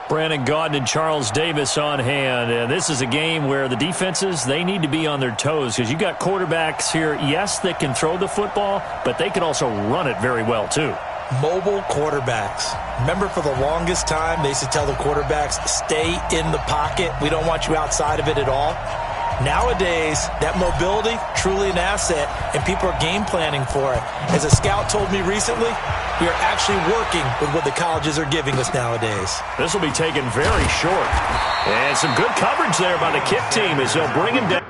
Brandon Gaudin and Charles Davis on hand. And this is a game where the defenses, they need to be on their toes because you got quarterbacks here, yes, that can throw the football, but they can also run it very well too. Mobile quarterbacks. Remember, for the longest time, they used to tell the quarterbacks, stay in the pocket. We don't want you outside of it at all. Nowadays, that mobility, truly an asset, and people are game planning for it. As a scout told me recently, we are actually working with what the colleges are giving us nowadays. This will be taken very short. And some good coverage there by the kick team as they'll bring him down.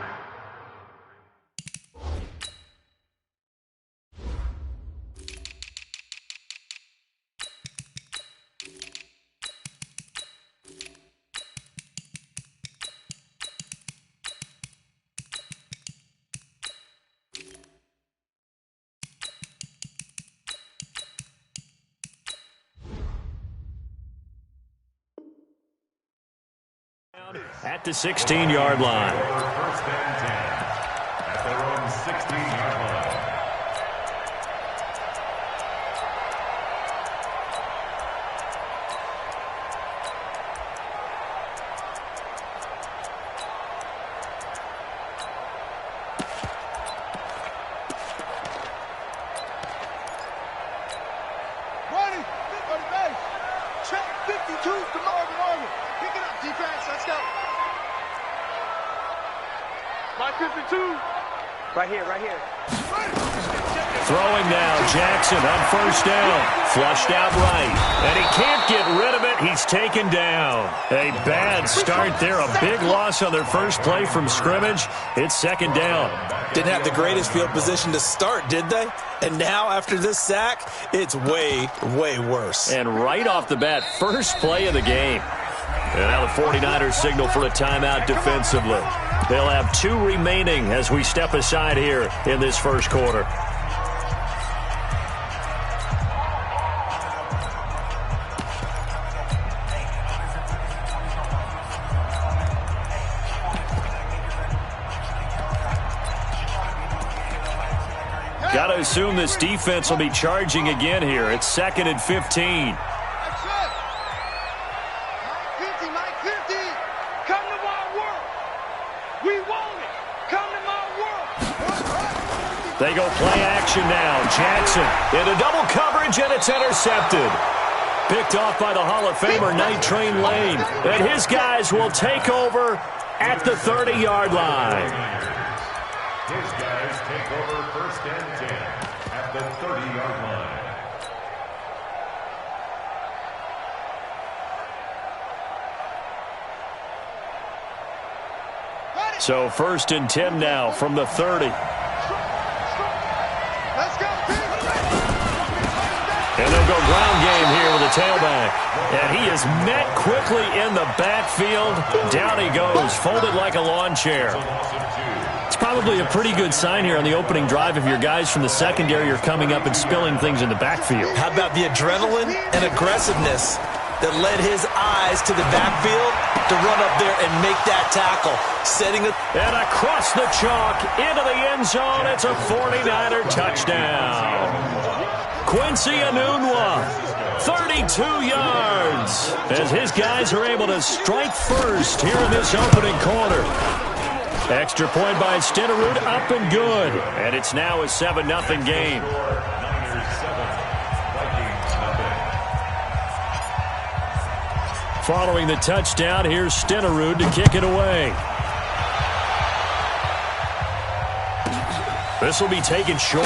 At the 16-yard line. First and 10 at their own 16-yard line. Running, on the base. Check 52 to Marvin. Pick it up, defense. Let's go. My 52. Right here. Throwing now, Jackson on first down. Flushed out right. And he can't get rid of it. He's taken down. A bad start there. A big loss on their first play from scrimmage. It's second down. Didn't have the greatest field position to start, did they? And now, after this sack, it's way, way worse. And right off the bat, first play of the game. And now the 49ers signal for a timeout defensively. They'll have 2 remaining as we step aside here in this first quarter. Got to assume this defense will be charging again here. It's 2nd and 15. They go play action now. Jackson into double coverage, and it's intercepted. Picked off by the Hall of Famer, Night Train Lane. And his guys will take over at the 30-yard line. His guys take over first and 10 at the 30-yard line. So 1st and 10 now from the 30. And they'll go ground game here with a tailback. And he is met quickly in the backfield. Down he goes, folded like a lawn chair. It's probably a pretty good sign here on the opening drive if your guys from the secondary are coming up and spilling things in the backfield. How about the adrenaline and aggressiveness that led his eyes to the backfield to run up there and make that tackle? Setting it. And across the chalk into the end zone. It's a 49er touchdown. Quincy Enunwa, 32 yards, as his guys are able to strike first here in this opening quarter. Extra point by Stenerud, up and good. And it's now a 7-0 game. Following the touchdown, here's Stenerud to kick it away. This will be taken short.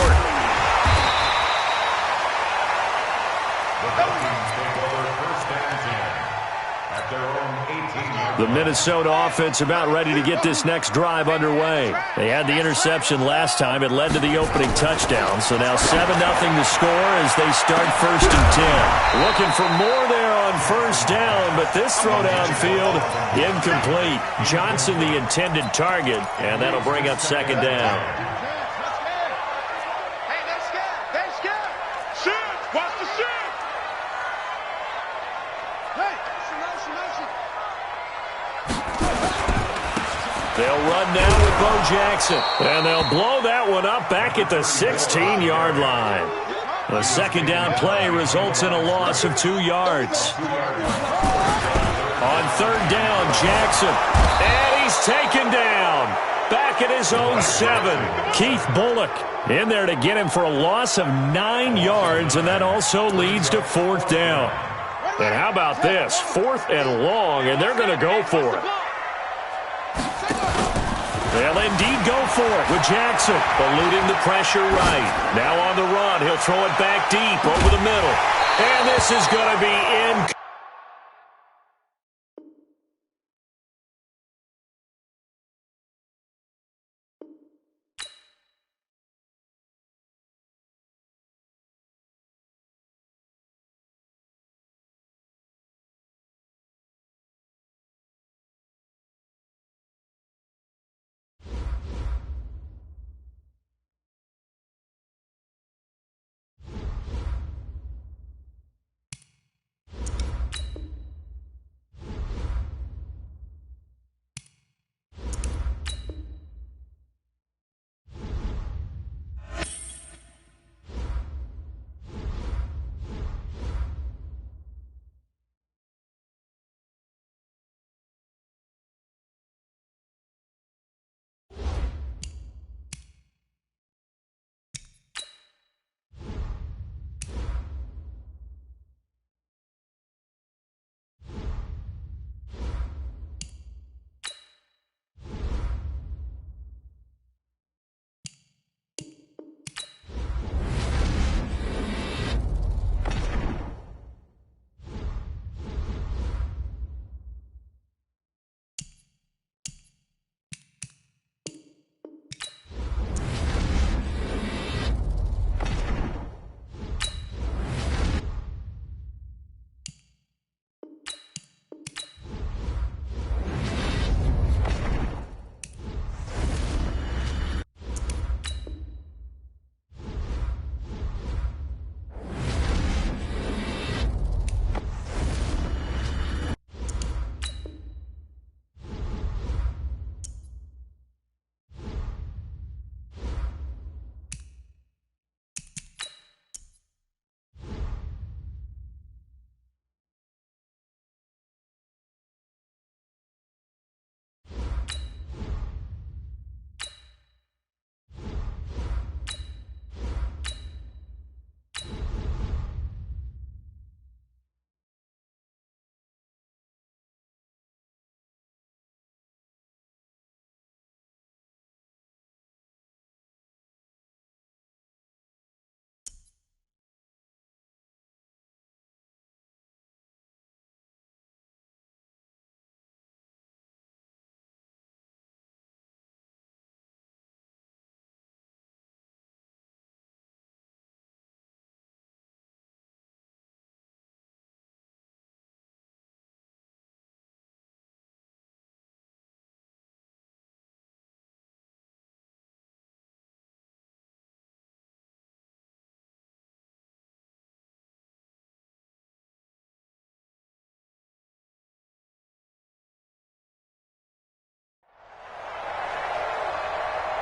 The Minnesota offense about ready to get this next drive underway. They had the interception last time. It led to the opening touchdown. So now 7-0 to score as they start 1st and 10. Looking for more there on first down, but this throw downfield incomplete. Johnson the intended target, and that'll bring up 2nd down. They'll run now with Bo Jackson, and they'll blow that one up back at the 16-yard line. The 2nd down play results in a loss of 2 yards. On third down, Jackson. And he's taken down. Back at his own 7. Keith Bullock in there to get him for a loss of 9 yards, and that also leads to fourth down. And how about this? 4th and long, and they're going to go for it. They'll indeed go for it with Jackson, eluding the pressure right. Now on the run, he'll throw it back deep over the middle. And this is going to be in.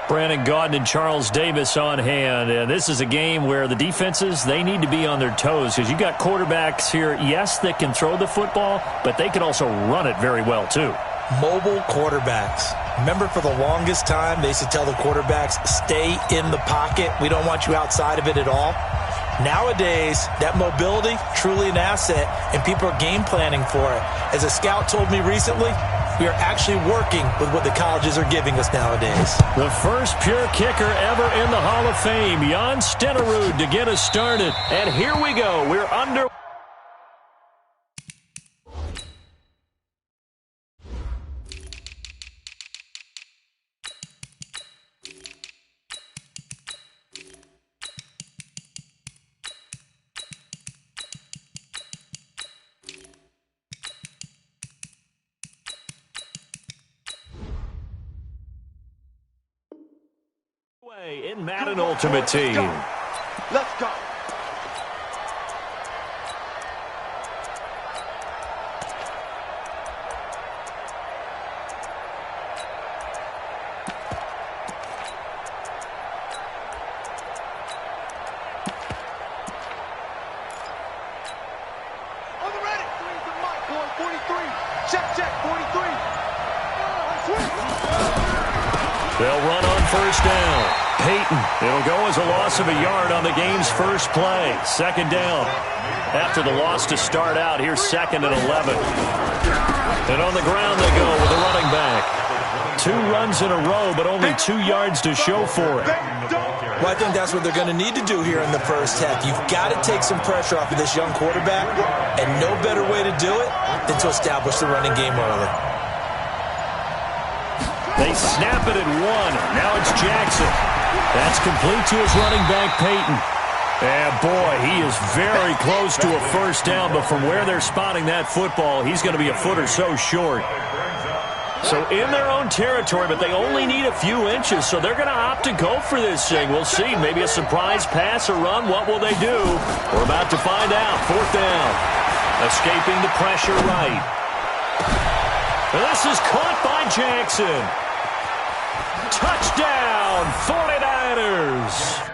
Brandon Gaudin and Charles Davis on hand. And this is a game where the defenses, they need to be on their toes because you've got quarterbacks here, yes, that can throw the football, but they can also run it very well too. Mobile quarterbacks. Remember, for the longest time, they used to tell the quarterbacks, stay in the pocket. We don't want you outside of it at all. Nowadays, that mobility, truly an asset, and people are game planning for it. As a scout told me recently, we are actually working with what the colleges are giving us nowadays. The first pure kicker ever in the Hall of Fame, Jan Stenerud, to get us started. And here we go. We're under. In Madden Ultimate Team. Let's go. On the ready. 3's the mic, boy. 43. Check. first down. Peyton. It'll go as a loss of a yard on the game's first play. Second down. After the loss to start out, here's 2nd and 11. And on the ground they go with a running back. 2 runs in a row, but only 2 yards to show for it. Well, I think that's what they're going to need to do here in the first half. You've got to take some pressure off of this young quarterback, and no better way to do it than to establish the running game early. They snap it at 1. Now it's Jackson. That's complete to his running back, Peyton. And boy, he is very close to a first down, but from where they're spotting that football, he's going to be a foot or so short. So in their own territory, but they only need a few inches, so they're going to opt to go for this thing. We'll see. Maybe a surprise pass or run. What will they do? We're about to find out. 4th down. Escaping the pressure right. And this is caught by Jackson. Touchdown, 49ers.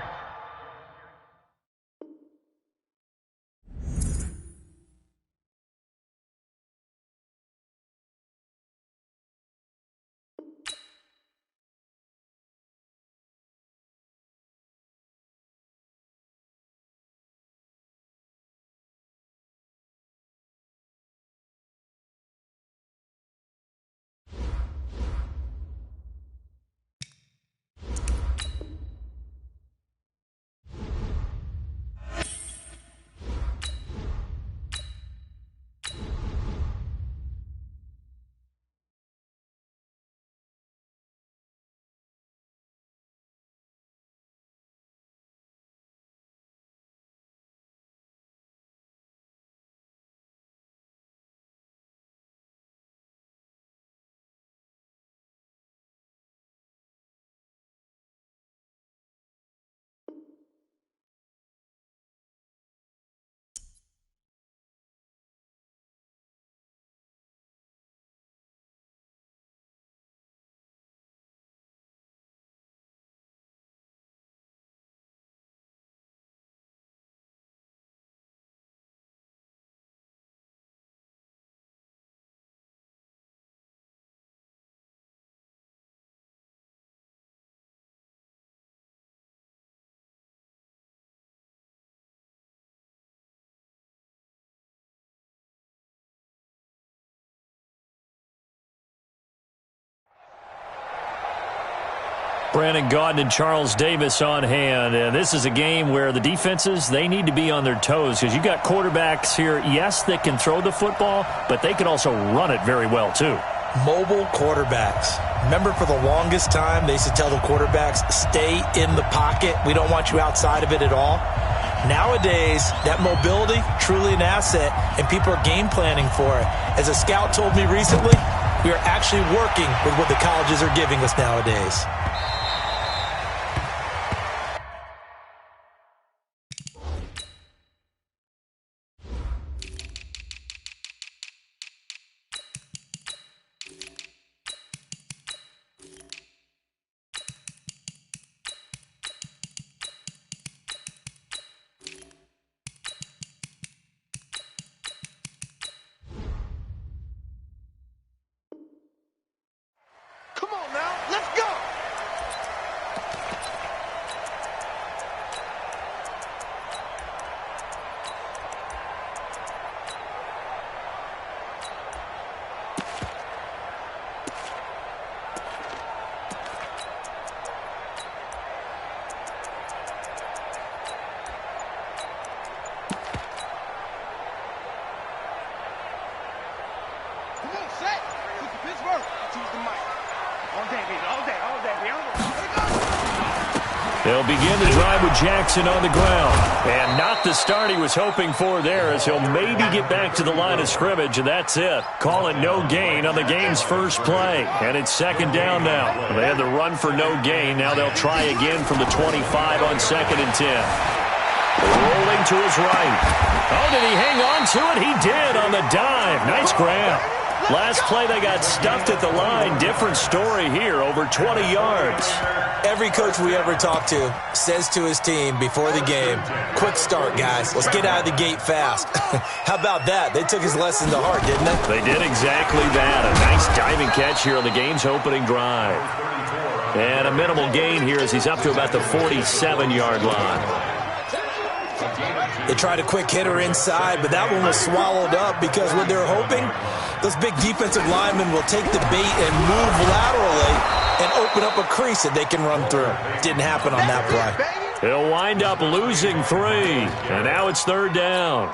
Brandon Gaudin and Charles Davis on hand. And this is a game where the defenses, they need to be on their toes because you've got quarterbacks here, yes, that can throw the football, but they can also run it very well, too. Mobile quarterbacks. Remember, for the longest time, they used to tell the quarterbacks, stay in the pocket. We don't want you outside of it at all. Nowadays, that mobility, truly an asset, and people are game planning for it. As a scout told me recently, we are actually working with what the colleges are giving us nowadays. They'll begin the drive with Jackson on the ground. And not the start he was hoping for there, as he'll maybe get back to the line of scrimmage, and that's it. Call it no gain on the game's first play. And it's 2nd down now. They had the run for no gain. Now they'll try again from the 25 on 2nd and 10. Rolling to his right. Oh, did he hang on to it? He did on the dive. Nice grab. Last play, they got stuffed at the line. Different story here, over 20 yards. Every coach we ever talk to says to his team before the game, quick start, guys. Let's get out of the gate fast. How about that? They took his lesson to heart, didn't they? They did exactly that. A nice diving catch here on the game's opening drive. And a minimal gain here as he's up to about the 47-yard line. They tried a quick hitter inside, but that one was swallowed up because what they're hoping, those big defensive linemen will take the bait and move laterally and open up a crease that they can run through. Didn't happen on that play. He'll wind up losing 3, and now it's 3rd down.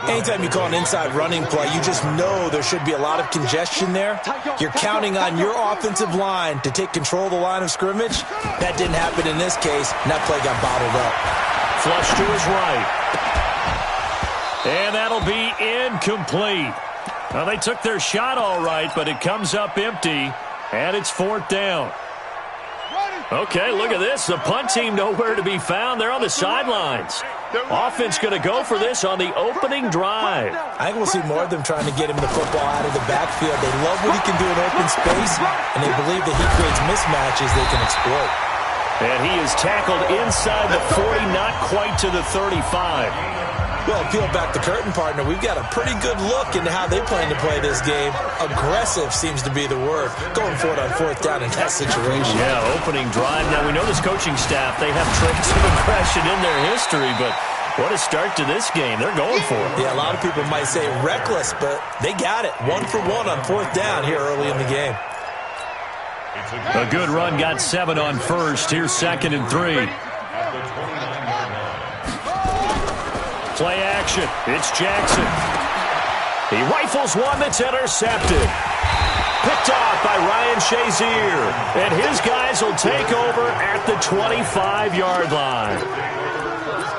Anytime you call an inside running play, you just know there should be a lot of congestion there. You're counting on your offensive line to take control of the line of scrimmage. That didn't happen in this case, and that play got bottled up. Flush to his right. And that'll be incomplete. Well, they took their shot all right, but it comes up empty, and it's 4th down. Okay, look at this. The punt team nowhere to be found. They're on the sidelines. Offense going to go for this on the opening drive. I think we'll see more of them trying to get him the football out of the backfield. They love what he can do in open space, and they believe that he creates mismatches they can exploit. And he is tackled inside the 40, not quite to the 35. Well, peel back the curtain, partner. We've got a pretty good look into how they plan to play this game. Aggressive seems to be the word. Going for it on 4th down in that situation. Yeah, opening drive. Now, we know this coaching staff, they have traits of aggression in their history, but what a start to this game. They're going for it. Yeah, a lot of people might say reckless, but they got it. 1 for 1 on 4th down here early in the game. A good run got 7 on 1st. Here's 2nd and 3. Play action. It's Jackson. He rifles one that's intercepted. Picked off by Ryan Shazier. And his guys will take over at the 25-yard line.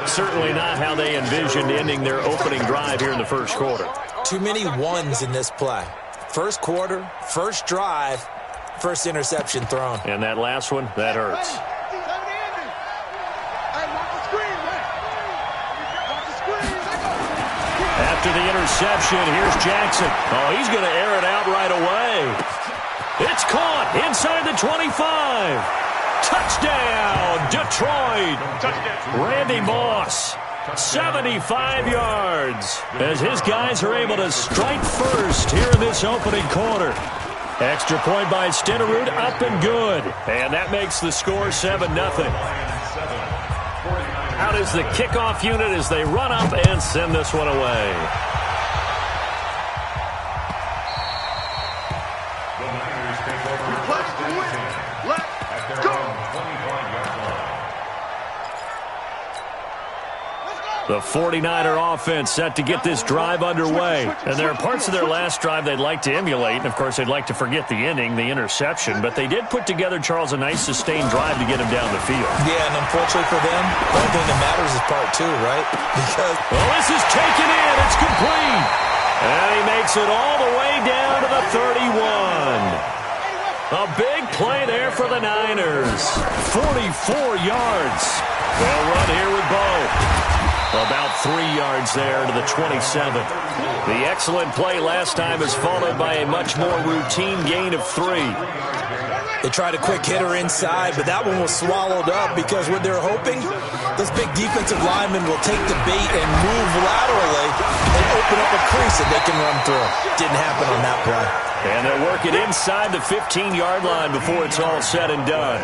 Certainly not how they envisioned ending their opening drive here in the first quarter. Too many ones in this play. First quarter, first drive, first interception thrown. And that last one, that hurts. After the interception, here's Jackson. Oh, he's going to air it out right away. It's caught inside the 25. Touchdown, Detroit. Randy Moss, 75 yards, as his guys are able to strike first here in this opening quarter. Extra point by Stenerud, up and good. And that makes the score 7-0. Out is the kickoff unit as they run up and send this one away. The Niners take over first and 10 at their own 25-yard line. The 49er offense set to get this drive underway. And there are parts of their last drive they'd like to emulate. And, of course, they'd like to forget the ending, the interception. But they did put together, Charles, a nice sustained drive to get him down the field. Yeah, and unfortunately for them, the only thing that matters is part 2, right? Because well, this is taken in. It's complete. And he makes it all the way down to the 31. A big play there for the Niners. 44 yards. They'll run here with Bo. About 3 yards there to the 27. The excellent play last time is followed by a much more routine gain of 3. they tried a quick hitter inside, but that one was swallowed up because what they're hoping, those big defensive linemen will take the bait and move laterally and open up a crease that they can run through. Didn't happen on that play. And they'll work it inside the 15-yard line before it's all said and done.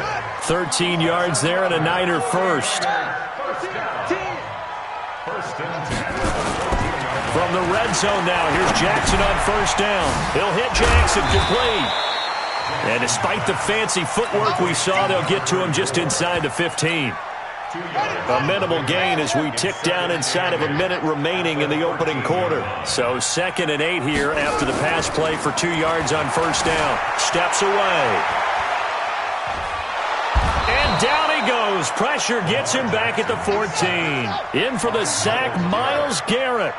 13 yards there and a Niner first. From the red zone now, here's Jackson on first down. He'll hit Jackson complete. And despite the fancy footwork we saw, they'll get to him just inside the 15. A minimal gain as we tick down inside of a minute remaining in the opening quarter. So 2nd and 8 here after the pass play for 2 yards on first down. Steps away. And down he goes. Pressure gets him back at the 14. In for the sack, Myles Garrett.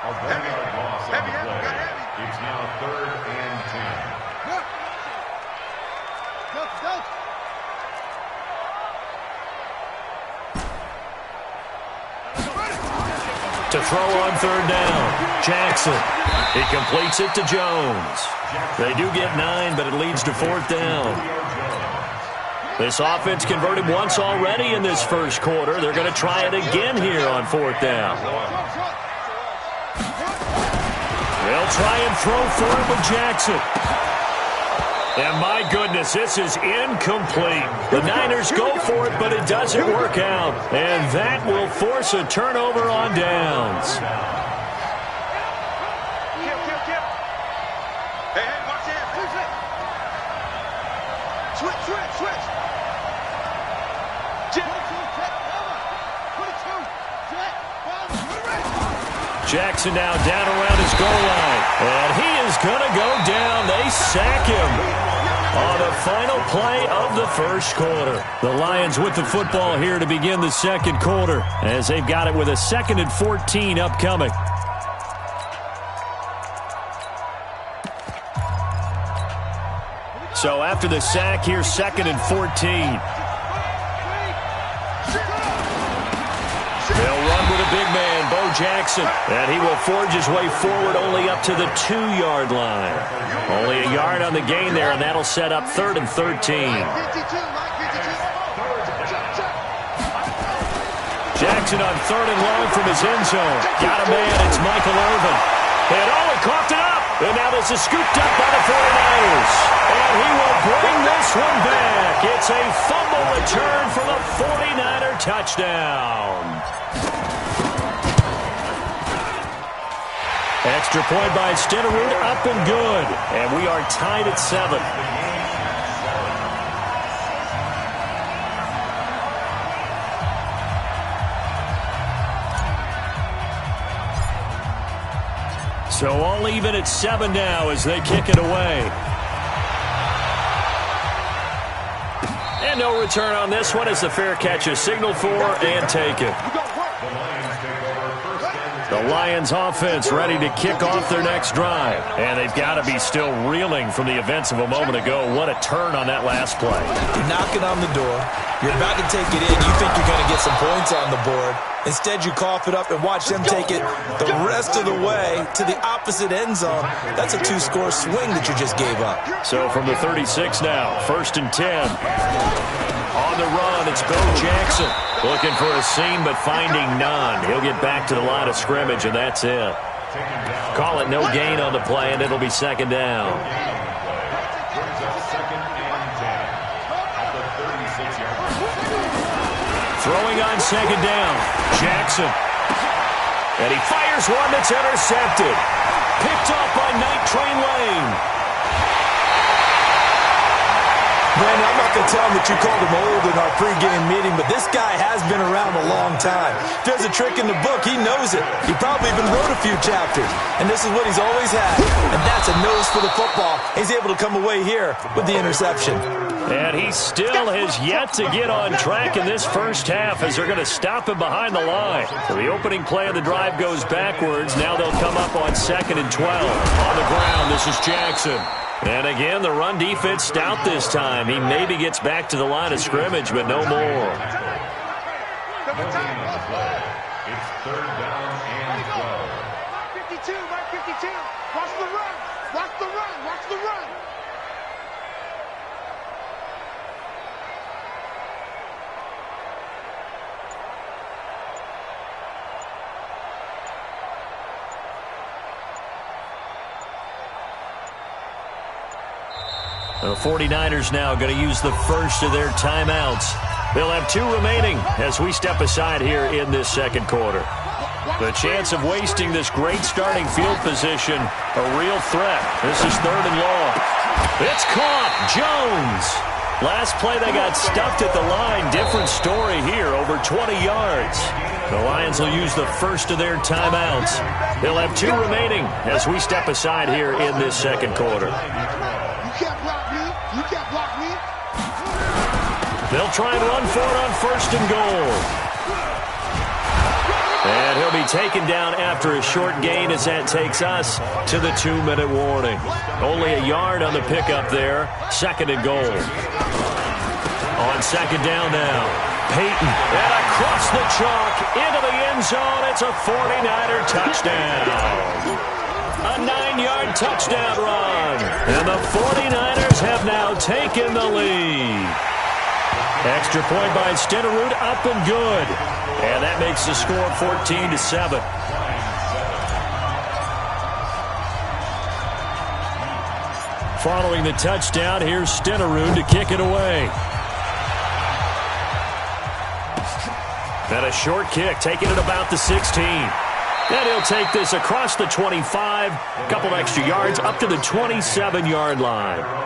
It's now 3rd and 10. To throw on third down. Jackson. He completes it to Jones. They do get 9, but it leads to 4th down. This offense converted once already in this first quarter. They're going to try it again here on 4th down. They'll try and throw for it with Jackson. And my goodness, this is incomplete. The Niners go for it, but it doesn't work out. And that will force a turnover on downs. Hey, watch it. Switch. Jackson now down around his goal line. And he is going to go down. They sack him on the final play of the first quarter. The Lions with the football here to begin the second quarter as they've got it with a 2nd and 14 upcoming. So after the sack, here's 2nd and 14. They'll run with a big man, Bo Jackson, and he will forge his way forward only up to the 2-yard line. Only a yard on the gain there, and that'll set up 3rd and 13. Jackson on 3rd and long from his end zone. Got a man, it's Michael Irvin. And he coughed it up. And now this is scooped up by the 49ers. And he will bring this one back. It's a fumble return for the 49er touchdown. Extra point by Stenerud, up and good. And we are tied at 7. So all even at 7 now as they kick it away. And no return on this one as the fair catch is signaled for and taken. The Lions offense ready to kick off their next drive. And they've got to be still reeling from the events of a moment ago. What a turn on that last play. You're knocking on the door. You're about to take it in. You think you're going to get some points on the board. Instead, you cough it up and watch them take it the rest of the way to the opposite end zone. That's a 2-score swing that you just gave up. So from the 36 now, 1st and 10. On the run, it's Bo Jackson. Looking for a seam, but finding none. He'll get back to the line of scrimmage, and that's it. Call it no gain on the play, and it'll be 2nd down. Throwing on 2nd down, Jackson. And he fires one that's intercepted. Picked off by Night Train Lane. Brandon, I'm not going to tell him that you called him old in our pregame meeting, but this guy has been around a long time. If there's a trick in the book, he knows it. He probably even wrote a few chapters, and this is what he's always had. And that's a nose for the football. He's able to come away here with the interception. And he still has yet to get on track in this first half as they're going to stop him behind the line. So the opening play of the drive goes backwards. Now they'll come up on 2nd and 12. On the ground, this is Jackson. And again, the run defense stout this time. He maybe gets back to the line of scrimmage, but no more. It's 3rd down and 12. 52, Mike 52. Watch the run. Watch the run. Watch the run. The 49ers now going to use the first of their timeouts. They'll have 2 remaining as we step aside here in this second quarter. The chance of wasting this great starting field position, a real threat. This is 3rd and long. It's caught. Jones. Last play they got stuffed at the line. Different story here, over 20 yards. The Lions will use the first of their timeouts. They'll have 2 remaining as we step aside here in this second quarter. They'll try and run for it on 1st and goal. And he'll be taken down after a short gain as that takes us to the 2-minute warning. Only a yard on the pickup there. 2nd and goal. On 2nd down now. Peyton. And across the chalk into the end zone. It's a 49er touchdown. A 9-yard touchdown run. And the 49ers have now taken the lead. Extra point by Stenerud, up and good. And that makes the score 14-7. Following the touchdown, here's Stenerud to kick it away. And a short kick, taking it about the 16. And he'll take this across the 25, a couple extra yards, up to the 27-yard line.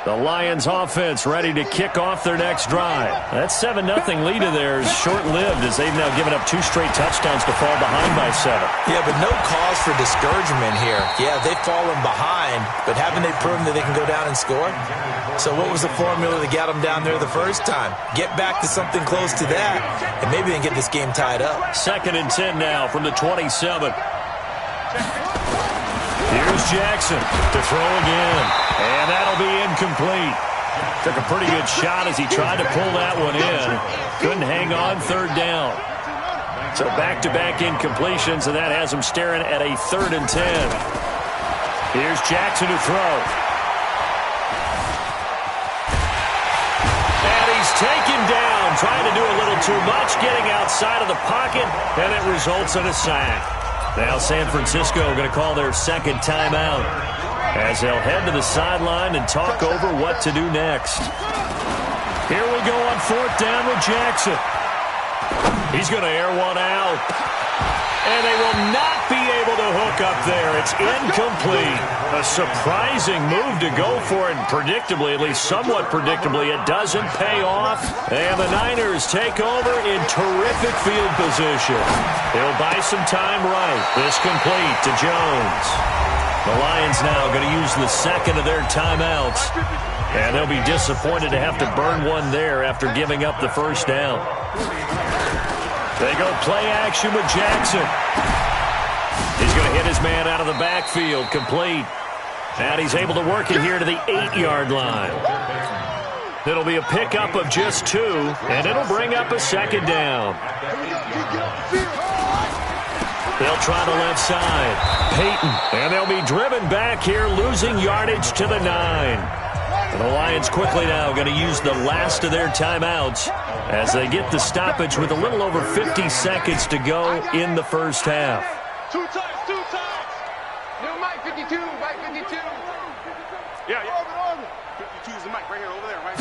The Lions offense ready to kick off their next drive. That 7-0 lead of theirs short-lived as they've now given up 2 straight touchdowns to fall behind by 7. Yeah, but no cause for discouragement here. Yeah, they've fallen behind, but haven't they proven that they can go down and score? So what was the formula that got them down there the first time? Get back to something close to that, and maybe they can get this game tied up. 2nd and 10 now from the 27. Here's Jackson to throw again, and that'll be incomplete. Took a pretty good shot as he tried to pull that one in. Couldn't hang on 3rd down. So back-to-back incompletions, and that has him staring at a 3rd and 10. Here's Jackson to throw. And he's taken down, trying to do a little too much, getting outside of the pocket, and it results in a sack. Now San Francisco going to call their 2nd timeout as they'll head to the sideline and talk over what to do next. Here we go on 4th down with Jackson. He's going to air one out. And they will not be able to hook up there. It's incomplete. A surprising move to go for it. And predictably, at least somewhat predictably, it doesn't pay off. And the Niners take over in terrific field position. They'll buy some time right. This complete to Jones. The Lions now going to use the 2nd of their timeouts. And they'll be disappointed to have to burn one there after giving up the 1st down. They go play action with Jackson. He's going to hit his man out of the backfield, complete. And he's able to work it here to the 8-yard line. It'll be a pickup of just 2, and it'll bring up a 2nd down. They'll try the left side. Peyton, and they'll be driven back here, losing yardage to the 9. And the Lions quickly now going to use the last of their timeouts as they get the stoppage with a little over 50 seconds to go in the 1st half. 2 times. No, Mike 52, Mike 52. Yeah. 52 is the mic right here, over there, Mike.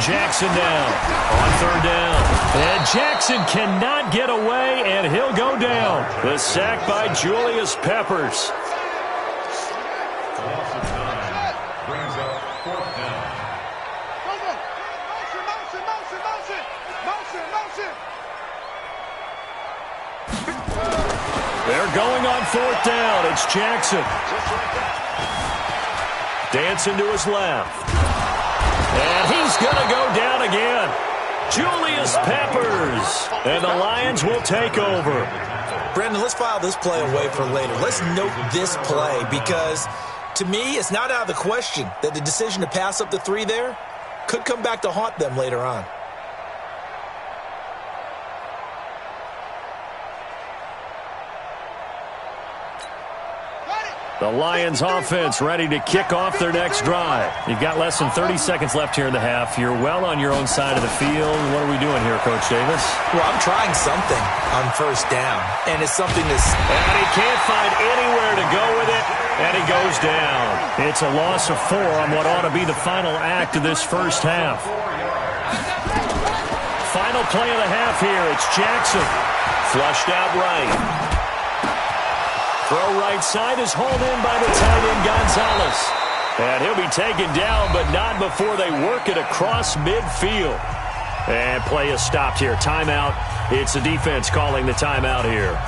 Jackson down on 3rd down. And Jackson cannot get away, and he'll go down. The sack by Julius Peppers. They're going on 4th down. It's Jackson. Dancing to his left. And he's going to go down again. Julius Peppers. And the Lions will take over. Brandon, let's file this play away for later. Let's note this play because, to me, it's not out of the question that the decision to pass up the 3 there could come back to haunt them later on. The Lions offense ready to kick off their next drive. You've got less than 30 seconds left here in the half. You're well on your own side of the field. What are we doing here, Coach Davis? Well, I'm trying something on 1st down, and it's something that's... And he can't find anywhere to go with it, and he goes down. It's a loss of 4 on what ought to be the final act of this 1st half. Final play of the half here. It's Jackson. Flushed out right. Throw right side is hauled in by the tight end Gonzalez. And he'll be taken down, but not before they work it across midfield. And play is stopped here. Timeout. It's the defense calling the timeout here.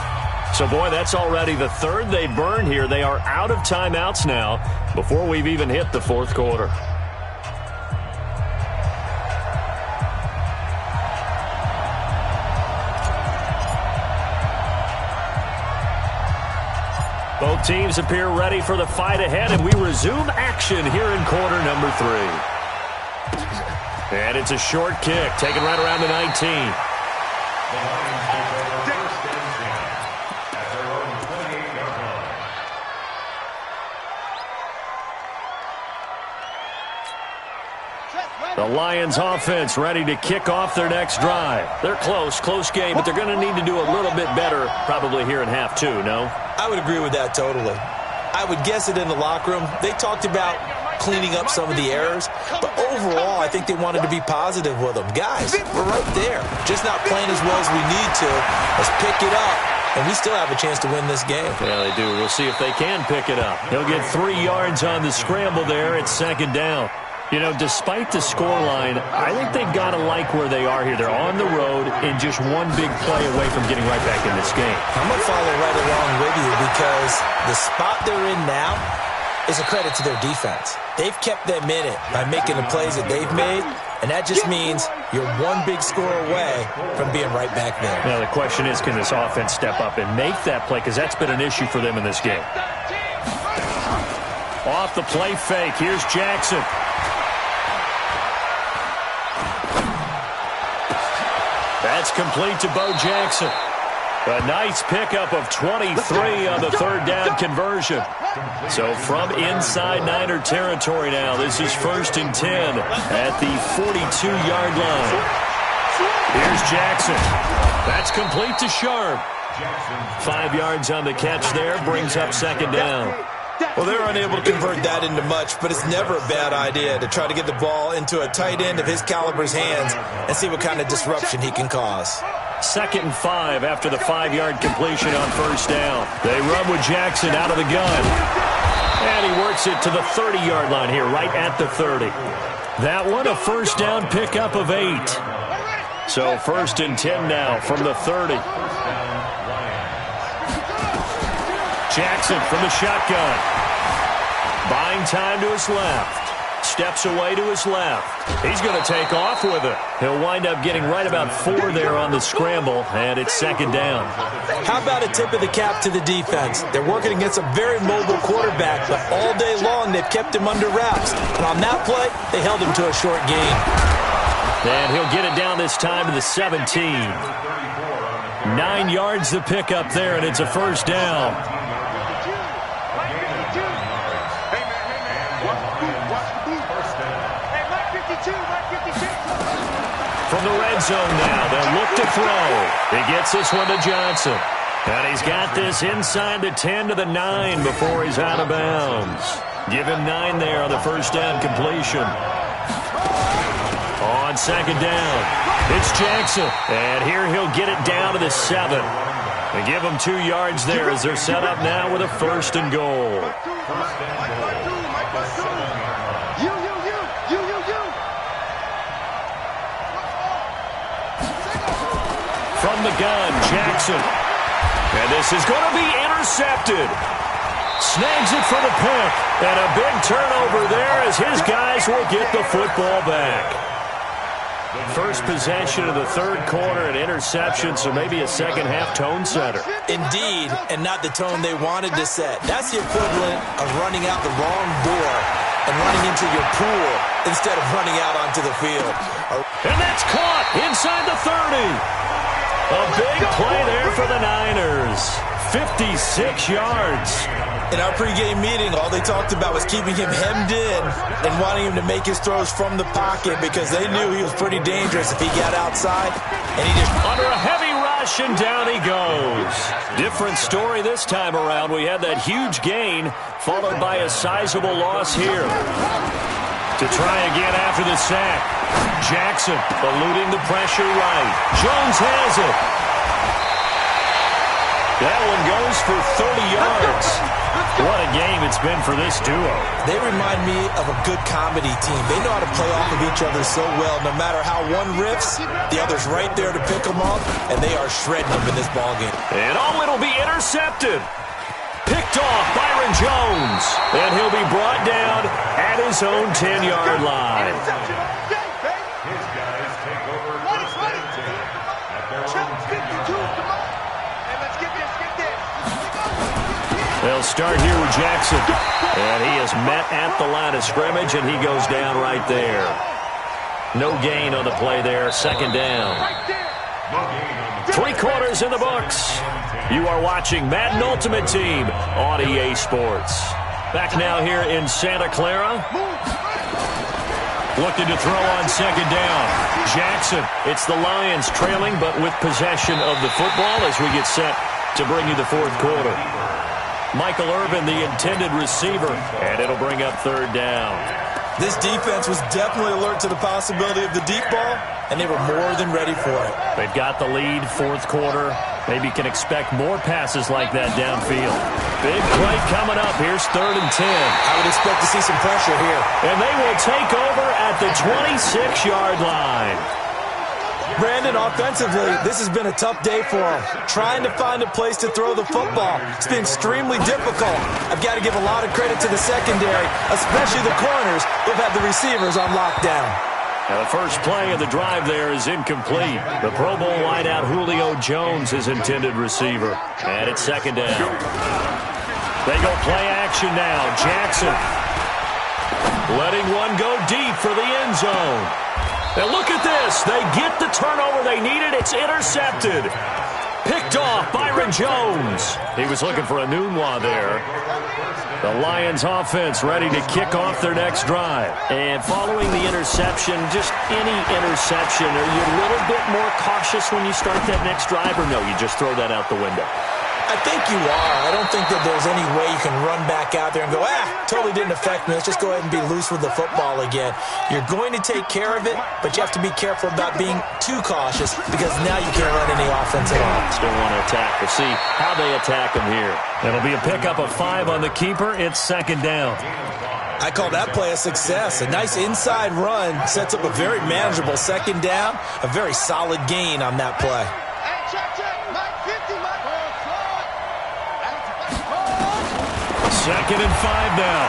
So, boy, that's already the 3rd they burned here. They are out of timeouts now before we've even hit the 4th quarter. Both teams appear ready for the fight ahead, and we resume action here in quarter number 3. And it's a short kick, taken right around the 19. The Lions offense ready to kick off their next drive. They're close game, but they're going to need to do a little bit better probably here in half two, no? I would agree with that totally. I would guess it in the locker room. They talked about cleaning up some of the errors, but overall, I think they wanted to be positive with them. Guys, we're right there. Just not playing as well as we need to. Let's pick it up, and we still have a chance to win this game. Yeah, they do. We'll see if they can pick it up. He'll get 3 yards on the scramble there. It's second down. You know, despite the scoreline, I think they've got to like where they are here. They're on the road and just one big play away from getting right back in this game. I'm going to follow right along with you because the spot they're in now is a credit to their defense. They've kept them in it by making the plays that they've made, and that just means you're one big score away from being right back there. Now, the question is, can this offense step up and make that play? Because that's been an issue for them in this game. Off the play fake, here's Jackson. That's complete to Bo Jackson. A nice pickup of 23 on the third down conversion. So from inside Niner territory now, this is 1st and 10 at the 42-yard line. Here's Jackson. That's complete to Sharp. 5 yards on the catch there, brings up second down. Well, they're unable to convert that into much, but it's never a bad idea to try to get the ball into a tight end of his caliber's hands and see what kind of disruption he can cause. 2nd and 5 after the 5-yard completion on first down. They run with Jackson out of the gun. And he works it to the 30-yard line here, right at the 30. That one, a first down pickup of 8. So 1st and 10 now from the 30. Jackson from the shotgun. Buying time to his left. Steps away to his left. He's going to take off with it. He'll wind up getting right about 4 there on the scramble, and it's second down. How about a tip of the cap to the defense? They're working against a very mobile quarterback, but all day long they've kept him under wraps. And on that play, they held him to a short gain. And he'll get it down this time to the 17. 9 yards to pick up there, and it's a first down. From the red zone now, they'll look to throw. He gets this one to Johnson. And he's got this inside the 10 to the 9 before he's out of bounds. Give him 9 there on the first down completion. On second down, it's Jackson. And here he'll get it down to the 7. And give him 2 yards there as they're set up now with a 1st and goal. From the gun, Jackson. And this is going to be intercepted. Snags it for the pick. And a big turnover there as his guys will get the football back. First possession of the third quarter, an interception, so maybe a second-half tone setter. Indeed, and not the tone they wanted to set. That's the equivalent of running out the wrong door and running into your pool instead of running out onto the field. And that's caught inside the 30. A big play there for the Niners. 56 yards. In our pregame meeting, all they talked about was keeping him hemmed in and wanting him to make his throws from the pocket because they knew he was pretty dangerous if he got outside. And he just under a heavy rush, and down he goes. Different story this time around. We had that huge gain followed by a sizable loss here. To try again after the sack. Jackson eluding the pressure right. Jones has it. That one goes for 30 yards. What a game it's been for this duo. They remind me of a good comedy team. They know how to play off of each other so well. No matter how one riffs, the other's right there to pick them up, and they are shredding them in this ballgame. And it'll be intercepted. Picked off Byron Jones. And he'll be brought down at his own 10-yard line. His guys take over first and 10 at their own 10-yard line. They'll start here with Jackson. And he is met at the line of scrimmage, and he goes down right there. No gain on the play there. Second down. 3 quarters in the books. You are watching Madden Ultimate Team on EA Sports. Back now here in Santa Clara. Looking to throw on second down. Jackson. It's the Lions trailing, but with possession of the football as we get set to bring you the fourth quarter. Michael Irvin, the intended receiver, and it'll bring up third down. This defense was definitely alert to the possibility of the deep ball, and they were more than ready for it. They've got the lead, fourth quarter. Maybe can expect more passes like that downfield. Big play coming up. Here's 3rd and 10. I would expect to see some pressure here. And they will take over at the 26-yard line. Brandon, offensively, this has been a tough day for him. Trying to find a place to throw the football. It's been extremely difficult. I've got to give a lot of credit to the secondary, especially the corners who've had the receivers on lockdown. Now the first play of the drive there is incomplete. The Pro Bowl wideout Julio Jones is intended receiver. And it's second down. They go play action now. Jackson letting one go deep for the end zone. Now look at this. They get the turnover they needed. It's intercepted. Picked off Byron Jones. He was looking for a Nunwa there. The Lions offense ready to kick off their next drive. And following the interception, just any interception, are you a little bit more cautious when you start that next drive, or no, you just throw that out the window? I think you are. I don't think that there's any way you can run back out there and go, totally didn't affect me. Let's just go ahead and be loose with the football again. You're going to take care of it, but you have to be careful about being too cautious because now you can't run any offense at all. Still want to attack. We'll see how they attack them here. It'll be a pickup of 5 on the keeper. It's second down. I call that play a success. A nice inside run sets up a very manageable second down. A very solid gain on that play. Second and 5 now.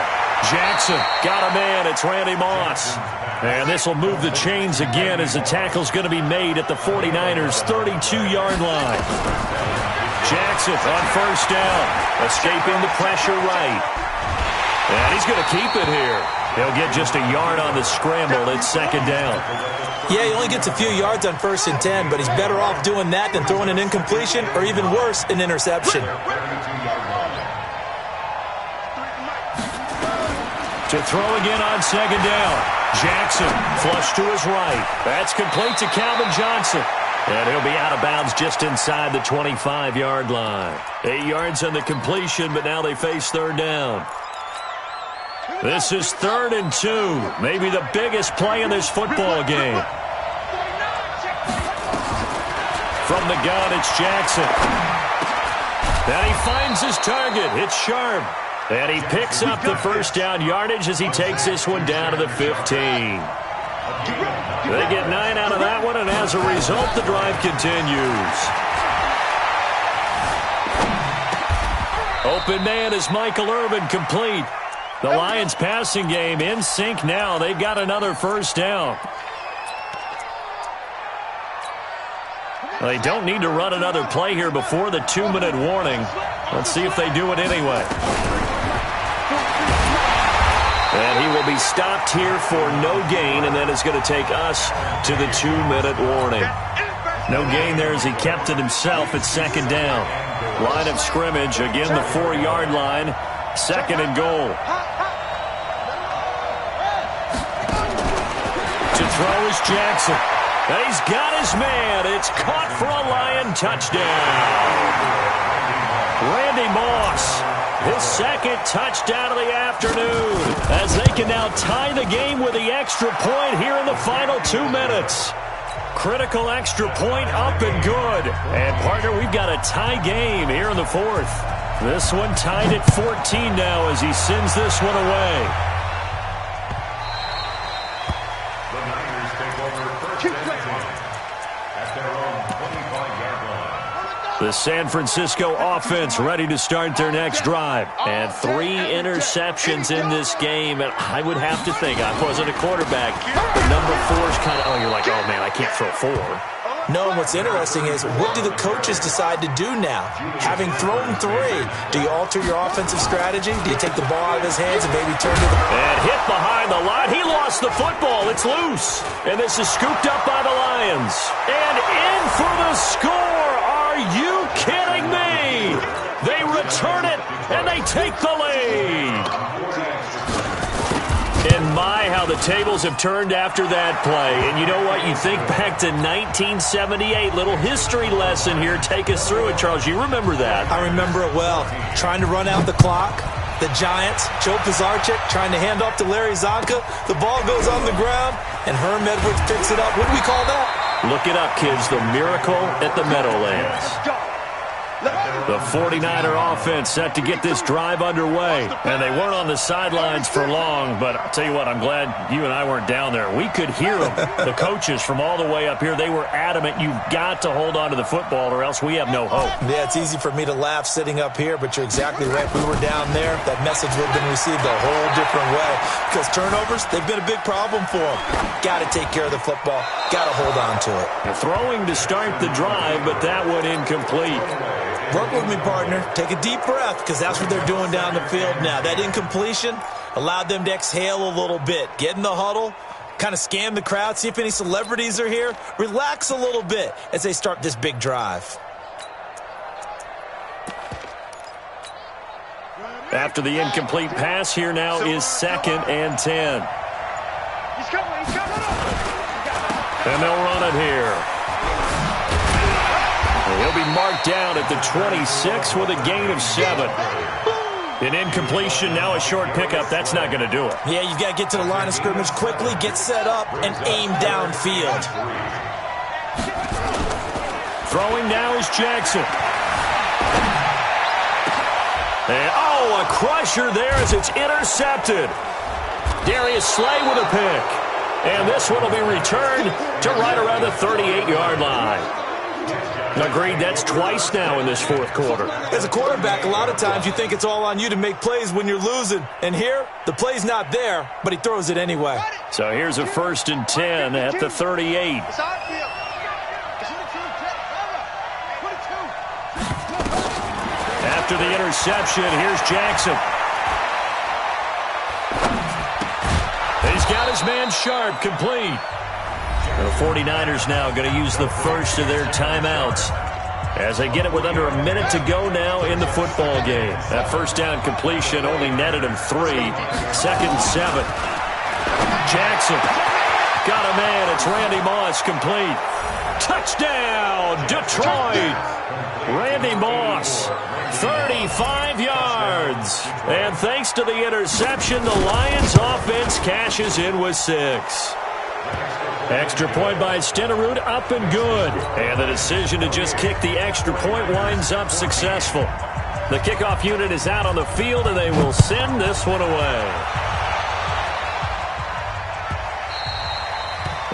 Jackson got a man. It's Randy Moss. And this will move the chains again as the tackle's going to be made at the 49ers' 32-yard line. Jackson on first down, escaping the pressure right. And he's going to keep it here. He'll get just a yard on the scramble. It's second down. Yeah, he only gets a few yards on 1st and 10, but he's better off doing that than throwing an incompletion or even worse, an interception. To throw again on second down. Jackson flush to his right. That's complete to Calvin Johnson. And he'll be out of bounds just inside the 25-yard line. 8 yards on the completion, but now they face third down. This is 3rd and 2. Maybe the biggest play in this football game. From the gun, it's Jackson. And he finds his target. It's Sharp. And he picks up the first down yardage as he takes this one down to the 15. They get 9 out of that one, and as a result, the drive continues. Open man is Michael Irvin, complete. The Lions passing game in sync now. They've got another first down. They don't need to run another play here before the 2-minute warning. Let's see if they do it anyway. And he will be stopped here for no gain, and then it's going to take us to the 2-minute warning. No gain there as he kept it himself at second down. Line of scrimmage, again the 4-yard line, second and goal. To throw is Jackson. And he's got his man. It's caught for a Lion touchdown. Randy Moss, his second touchdown of the afternoon, as they can now tie the game with the extra point here in the final 2 minutes. Critical extra point up and good. And, partner, we've got a tie game here in the fourth. This one tied at 14 now as he sends this one away. The Niners take over first and 10 at their own 25-yard line. The San Francisco offense ready to start their next drive. And 3 interceptions in this game. And I would have to think, I wasn't a quarterback, but number 4 is kind of, you're like, oh, man, I can't throw 4. No, and what's interesting is, what do the coaches decide to do now? Having thrown 3, do you alter your offensive strategy? Do you take the ball out of his hands and maybe turn to the... And hit behind the line. He lost the football. It's loose. And this is scooped up by the Lions. And in for the score. Are you kidding me? They return it, and they take the lead. And my, how the tables have turned after that play. And you know what? You think back to 1978. Little history lesson here. Take us through it, Charles. You remember that. I remember it well. Trying to run out the clock. The Giants, Joe Pisarcik trying to hand off to Larry Zonka. The ball goes on the ground, and Herm Edwards picks it up. What do we call that? Look it up, kids. The miracle at the Meadowlands. The 49er offense set to get this drive underway. And they weren't on the sidelines for long, but I'll tell you what, I'm glad you and I weren't down there. We could hear them, the coaches from all the way up here. They were adamant, you've got to hold on to the football or else we have no hope. Yeah, it's easy for me to laugh sitting up here, but you're exactly right. If we were down there, that message would have been received a whole different way. Because turnovers, they've been a big problem for them. Got to take care of the football. Got to hold on to it. They're throwing to start the drive, but that one incomplete. Work with me, partner. Take a deep breath, because that's what they're doing down the field now. That incompletion allowed them to exhale a little bit. Get in the huddle, kind of scan the crowd, see if any celebrities are here. Relax a little bit as they start this big drive. After the incomplete pass, here now is 2nd and 10. He's coming. And they'll run it here. He'll be marked down at the 26 with a gain of 7. An incompletion, now a short pickup. That's not going to do it. Yeah, you've got to get to the line of scrimmage quickly, get set up, and aim downfield. Throwing now is Jackson. And, a crusher there as it's intercepted. Darius Slay with a pick. And this one will be returned to right around the 38-yard line. Agreed, that's twice now in this fourth quarter. As a quarterback, a lot of times you think it's all on you to make plays when you're losing. And here, the play's not there, but he throws it anyway. So here's a 1st and 10 at the 38. After the interception, here's Jackson. He's got his man Sharp complete. The 49ers now going to use the first of their timeouts as they get it with under a minute to go now in the football game. That first down completion only netted him 3. 2nd and 7. Jackson got a man. It's Randy Moss complete. Touchdown, Detroit. Randy Moss, 35 yards. And thanks to the interception, the Lions offense cashes in with 6. Extra point by Stenerud, up and good. And the decision to just kick the extra point winds up successful. The kickoff unit is out on the field, and they will send this one away.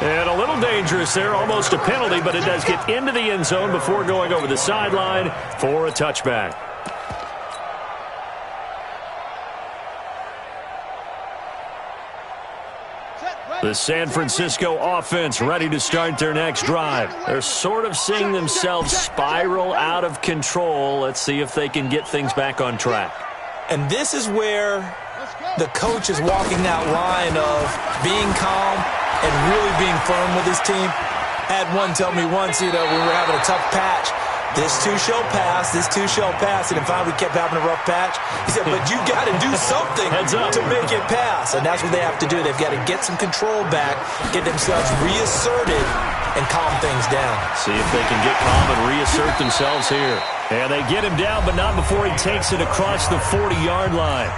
And a little dangerous there, almost a penalty, but it does get into the end zone before going over the sideline for a touchback. The San Francisco offense ready to start their next drive. They're sort of seeing themselves spiral out of control. Let's see if they can get things back on track. And this is where the coach is walking that line of being calm and really being firm with his team. I had one tell me once, we were having a tough patch. This too shall pass, this too shall pass. And finally we kept having a rough patch. He said, but you got to do something to make it pass. And that's what they have to do. They've got to get some control back, get themselves reasserted, and calm things down. See if they can get calm and reassert themselves here. And they get him down, but not before he takes it across the 40-yard line.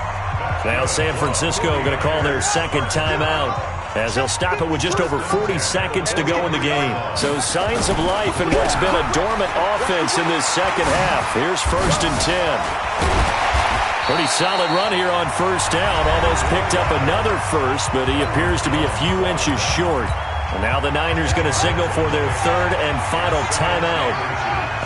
Now San Francisco going to call their second timeout, as they'll stop it with just over 40 seconds to go in the game. So signs of life in what's been a dormant offense in this second half. Here's 1st and 10. Pretty solid run here on first down. Almost picked up another first, but he appears to be a few inches short. And now the Niners going to signal for their 3rd and final timeout,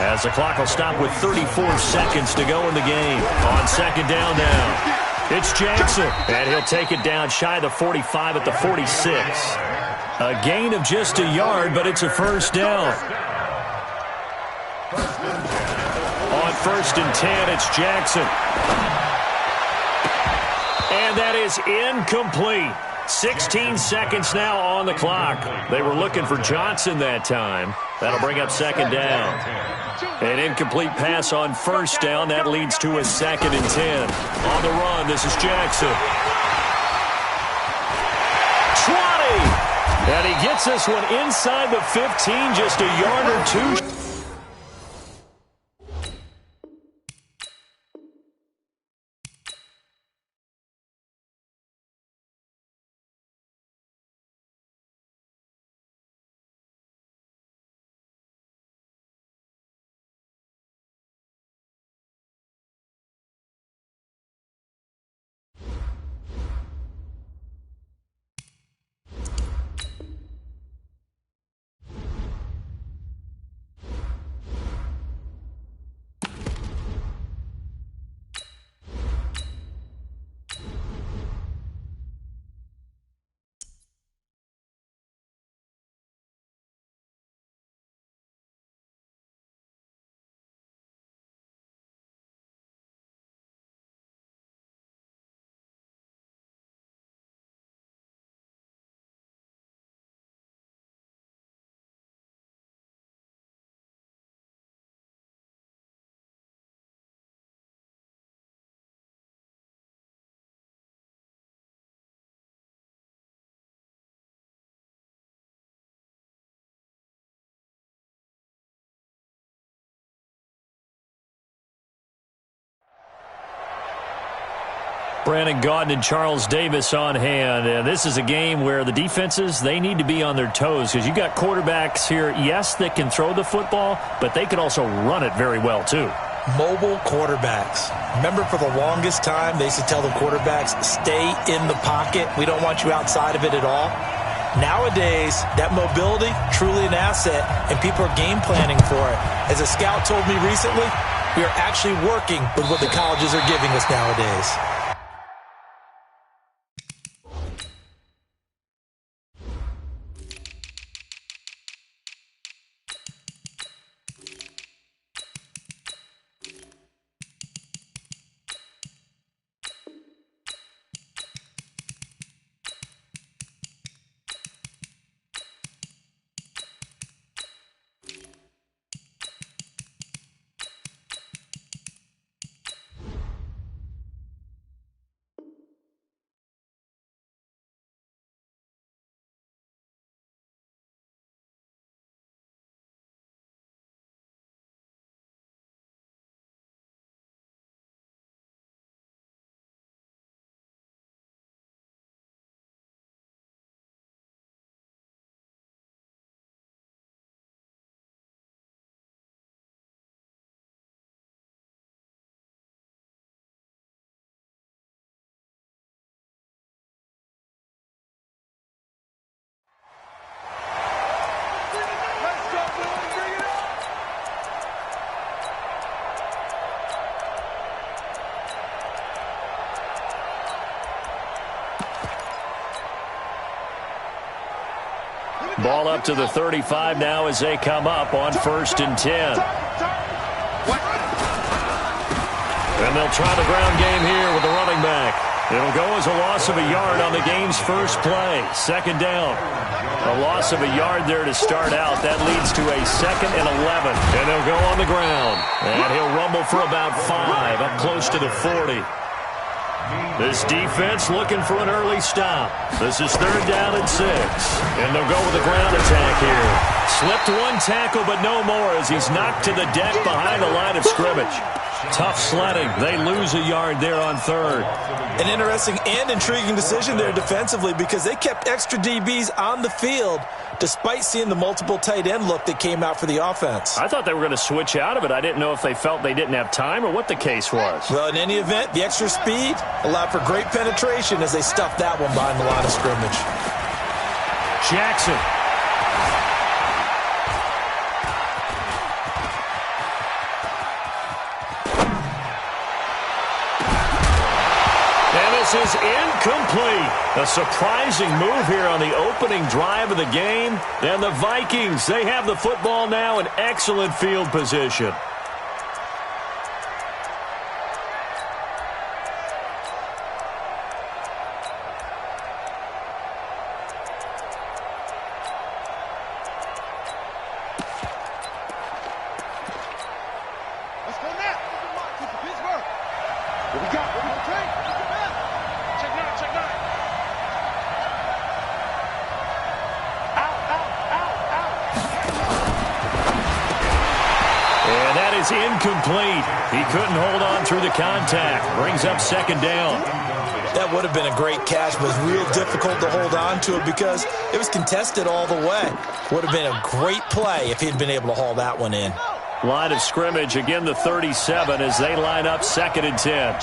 as the clock will stop with 34 seconds to go in the game. On 2nd down now, it's Jackson, and he'll take it down shy of the 45 at the 46. A gain of just a yard, but it's a first down. On 1st and 10, it's Jackson. And that is incomplete. 16 seconds now on the clock. They were looking for Johnson that time. That'll bring up 2nd down. An incomplete pass on 1st down. That leads to a 2nd and 10. On the run, this is Jackson. And he gets this one inside the 15, just a yard or two. Brandon Gaudin and Charles Davis on hand. And this is a game where the defenses, they need to be on their toes because you got quarterbacks here, yes, that can throw the football, but they can also run it very well too. Mobile quarterbacks. Remember, for the longest time, they used to tell the quarterbacks, stay in the pocket. We don't want you outside of it at all. Nowadays, that mobility, truly an asset, and people are game planning for it. As a scout told me recently, we are actually working with what the colleges are giving us nowadays. Ball up to the 35 now as they come up on 1st and 10. And they'll try the ground game here with the running back. It'll go as a loss of a yard on the game's first play. 2nd down. A loss of a yard there to start out. That leads to a 2nd and 11. And they'll go on the ground. And he'll rumble for about 5, up close to the 40. This defense looking for an early stop. This is 3rd down and 6. And they'll go with a ground attack here. Slipped one tackle, but no more as he's knocked to the deck behind the line of scrimmage. Tough sledding. They lose a yard there on 3rd. An interesting and intriguing decision there defensively because they kept extra DBs on the field despite seeing the multiple tight end look that came out for the offense. I thought they were going to switch out of it. I didn't know if they felt they didn't have time or what the case was. Well, in any event, the extra speed allowed for great penetration as they stuffed that one behind the line of scrimmage. Jackson. Is incomplete. A surprising move here on the opening drive of the game. And the Vikings, they have the football now in excellent field position. Let's go now. Pittsburgh. What we got? What we gonna take? Check 9, check 9. is incomplete. He couldn't hold on through the contact. Brings up second down. That would have been a great catch, but it was real difficult to hold on to it because it was contested all the way. Would have been a great play if he'd been able to haul that one in. Line of scrimmage, again the 37 as they line up 2nd and 10.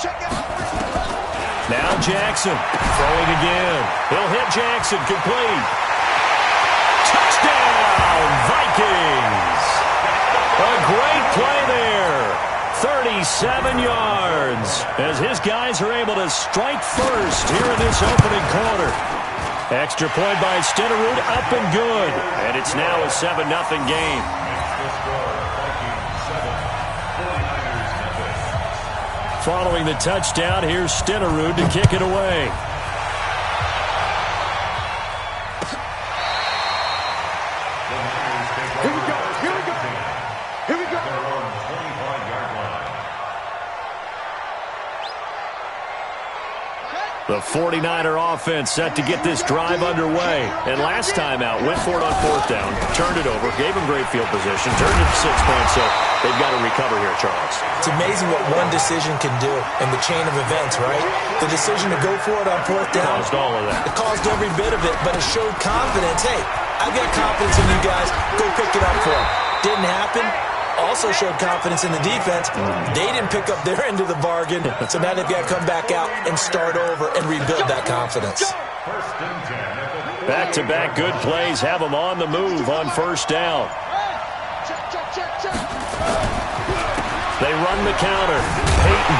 Now Jackson throwing again. He'll hit Jackson, complete. Touchdown, Vikings! A great play there. 37 yards as his guys are able to strike first here in this opening quarter. Extra point by Stenerud, up and good. And it's now a 7-0 game. Following the touchdown, here's Stenerud to kick it away. Here we go. Here we go. Here we go. The 49er offense set to get this drive underway. And last time out, went for it on 4th down, turned it over, gave them great field position, turned it to 6 points, so they've got to recover here, Charles. It's amazing what one decision can do in the chain of events, right? The decision to go for it on 4th down. Caused all of that. It caused every bit of it, but it showed confidence. Hey, I've got confidence in you guys. Go pick it up for them. Didn't happen. Also showed confidence in the defense. They didn't pick up their end of the bargain, so now they've got to come back out and start over and rebuild that confidence. Back-to-back good plays have them on the move on 1st down. They run the counter. Peyton.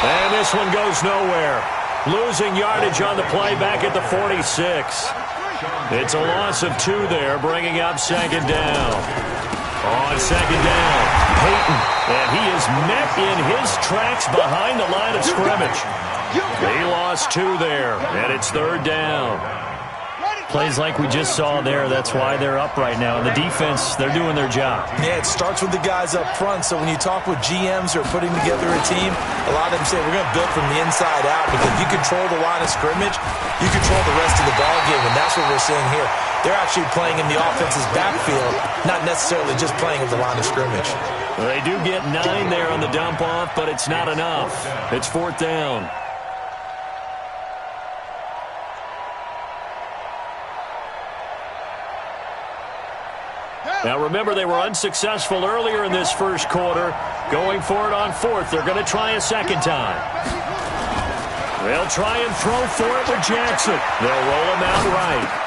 And this one goes nowhere. Losing yardage on the play back at the 46. It's a loss of 2 there, bringing up 2nd down. On 2nd down, Peyton, and he is met in his tracks behind the line of scrimmage. They lost 2 there, and it's 3rd down. Plays like we just saw there, that's why they're up right now. And the defense, they're doing their job. Yeah, it starts with the guys up front, so when you talk with GMs who are putting together a team, a lot of them say we're going to build from the inside out because if you control the line of scrimmage, you control the rest of the ball game, and that's what we're seeing here. They're actually playing in the offense's backfield, not necessarily just playing at the line of scrimmage. They do get 9 there on the dump-off, but it's not enough. It's 4th down. Now, remember, they were unsuccessful earlier in this first quarter. Going for it on 4th. They're going to try a 2nd time. They'll try and throw for it with Jackson. They'll roll him out right.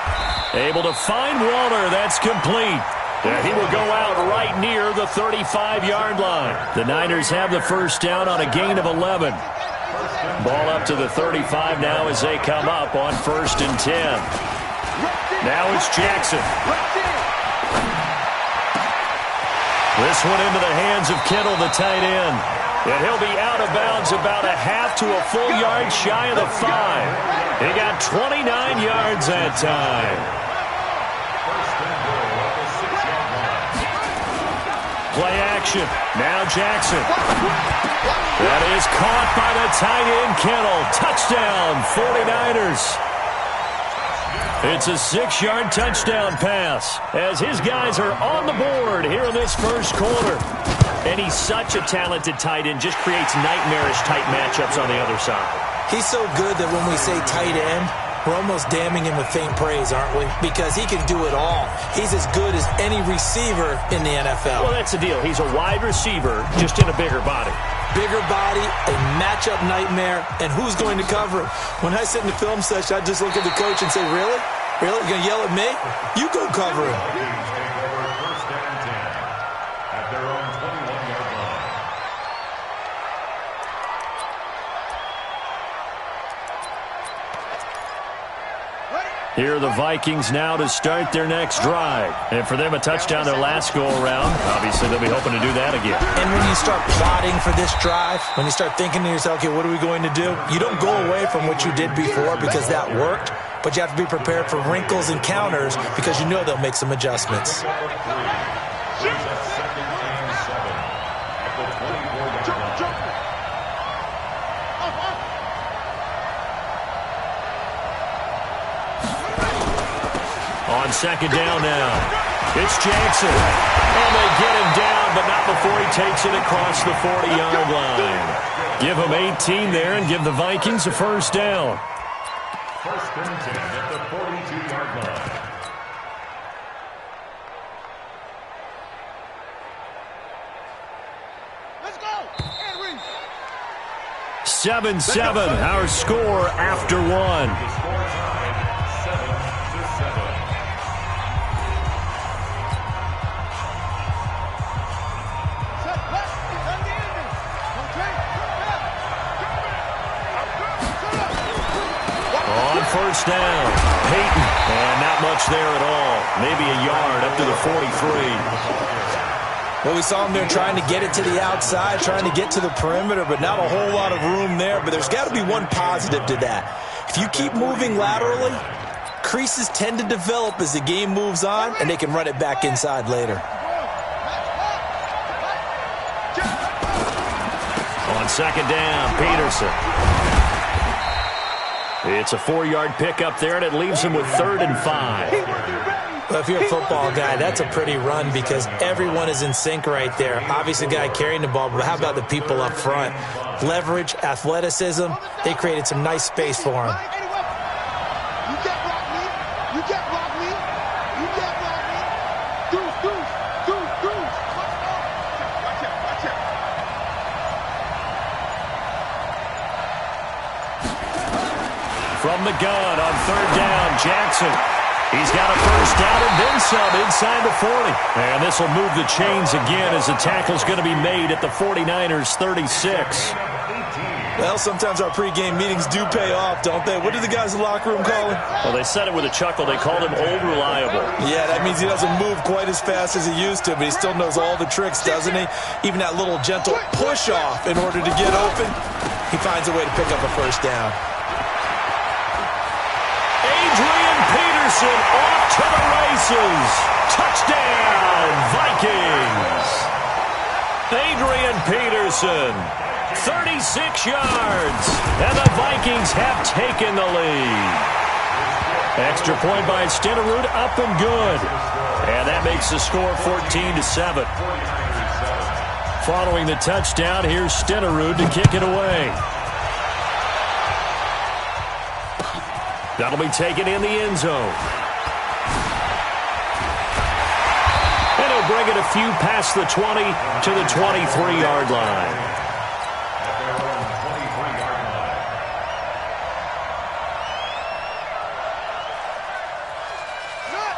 Able to find Walter. That's complete. And he will go out right near the 35-yard line. The Niners have the 1st down on a gain of 11. Ball up to the 35 now as they come up on 1st and 10. Now it's Jackson. This one into the hands of Kittle, the tight end. And he'll be out of bounds about a half to a full yard shy of the 5. He got 29 yards that time. Play action. Now Jackson. That is caught by the tight end, Kittle. Touchdown, 49ers. It's a 6-yard touchdown pass as his guys are on the board here in this first quarter. And he's such a talented tight end, just creates nightmarish type matchups on the other side. He's so good that when we say tight end, we're almost damning him with faint praise, aren't we? Because he can do it all. He's as good as any receiver in the NFL. Well, that's the deal. He's a wide receiver, just in a bigger body. Bigger body, a matchup nightmare, and who's going to cover it? When I sit in the film session, I just look at the coach and say, really? Really? You're going to yell at me? You go cover him. Here are the Vikings now to start their next drive. And for them, a touchdown their last go-around. Obviously, they'll be hoping to do that again. And when you start plotting for this drive, when you start thinking to yourself, okay, what are we going to do? You don't go away from what you did before because that worked, but you have to be prepared for wrinkles and counters because you know they'll make some adjustments. On second down now, it's Jackson. And they get him down, but not before he takes it across the 40-yard line. Give him 18 there and give the Vikings a first down. First and 10 at the 42-yard line. 7-7, our score after one. Score time, 7-7. On first down, Peyton, and not much there at all. Maybe a yard up to the 43. Well, we saw him there trying to get it to the outside, trying to get to the perimeter, but not a whole lot of room there. But there's got to be one positive to that. If you keep moving laterally, creases tend to develop as the game moves on, and they can run it back inside later. On second down, Peterson. It's a 4-yard pickup there, and it leaves him with 3rd and 5. Well, if you're a football guy, that's a pretty run because everyone is in sync right there. Obviously, the guy carrying the ball, but how about the people up front? Leverage, athleticism, they created some nice space for him. You can't block me. You can't block me. You can't block me. Deuce. Watch out. From the gun on 3rd down, Jackson. He's got a first down and then some inside the 40. And this will move the chains again as the tackle's going to be made at the 49ers' 36. Well, sometimes our pregame meetings do pay off, don't they? What do the guys in the locker room call him? Well, they said it with a chuckle. They called him Old Reliable. Yeah, that means he doesn't move quite as fast as he used to, but he still knows all the tricks, doesn't he? Even that little gentle push-off in order to get open, he finds a way to pick up a first down. Peterson off to the races. Touchdown, Vikings. Adrian Peterson, 36 yards, and the Vikings have taken the lead. Extra point by Stenerud, up and good. And that makes the score 14-7. Following the touchdown, here's Stenerud to kick it away. That'll be taken in the end zone. And he'll bring it a few past the 20 to the 23-yard line.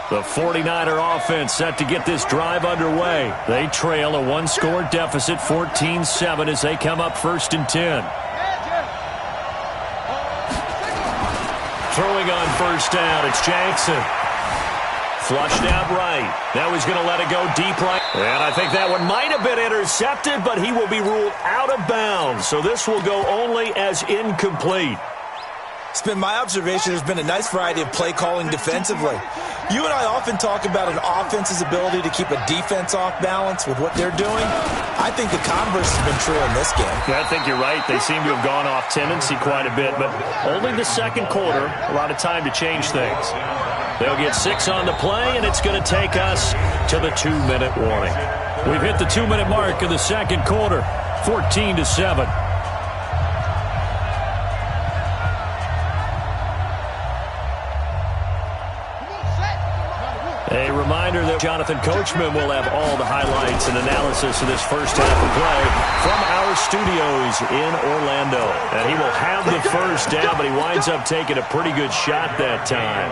The 49er offense set to get this drive underway. They trail a one-score deficit, 14-7, as they come up 1st and 10. Throwing on first down, it's Jackson. Flushed out right. Now he's going to let it go deep right. And I think that one might have been intercepted, but he will be ruled out of bounds. So this will go only as incomplete. It's been my observation there's been a nice variety of play calling defensively. You and I often talk about an offense's ability to keep a defense off balance with what they're doing. I think the converse has been true in this game. Yeah, I think you're right. They seem to have gone off tendency quite a bit, but only the second quarter, a lot of time to change things. They'll get 6 on the play, and it's going to take us to the 2-minute warning. We've hit the 2-minute mark in the second quarter, 14-7. A reminder that Jonathan Coachman will have all the highlights and analysis of this first half of play from our studios in Orlando. And he will have the first down, but he winds up taking a pretty good shot that time.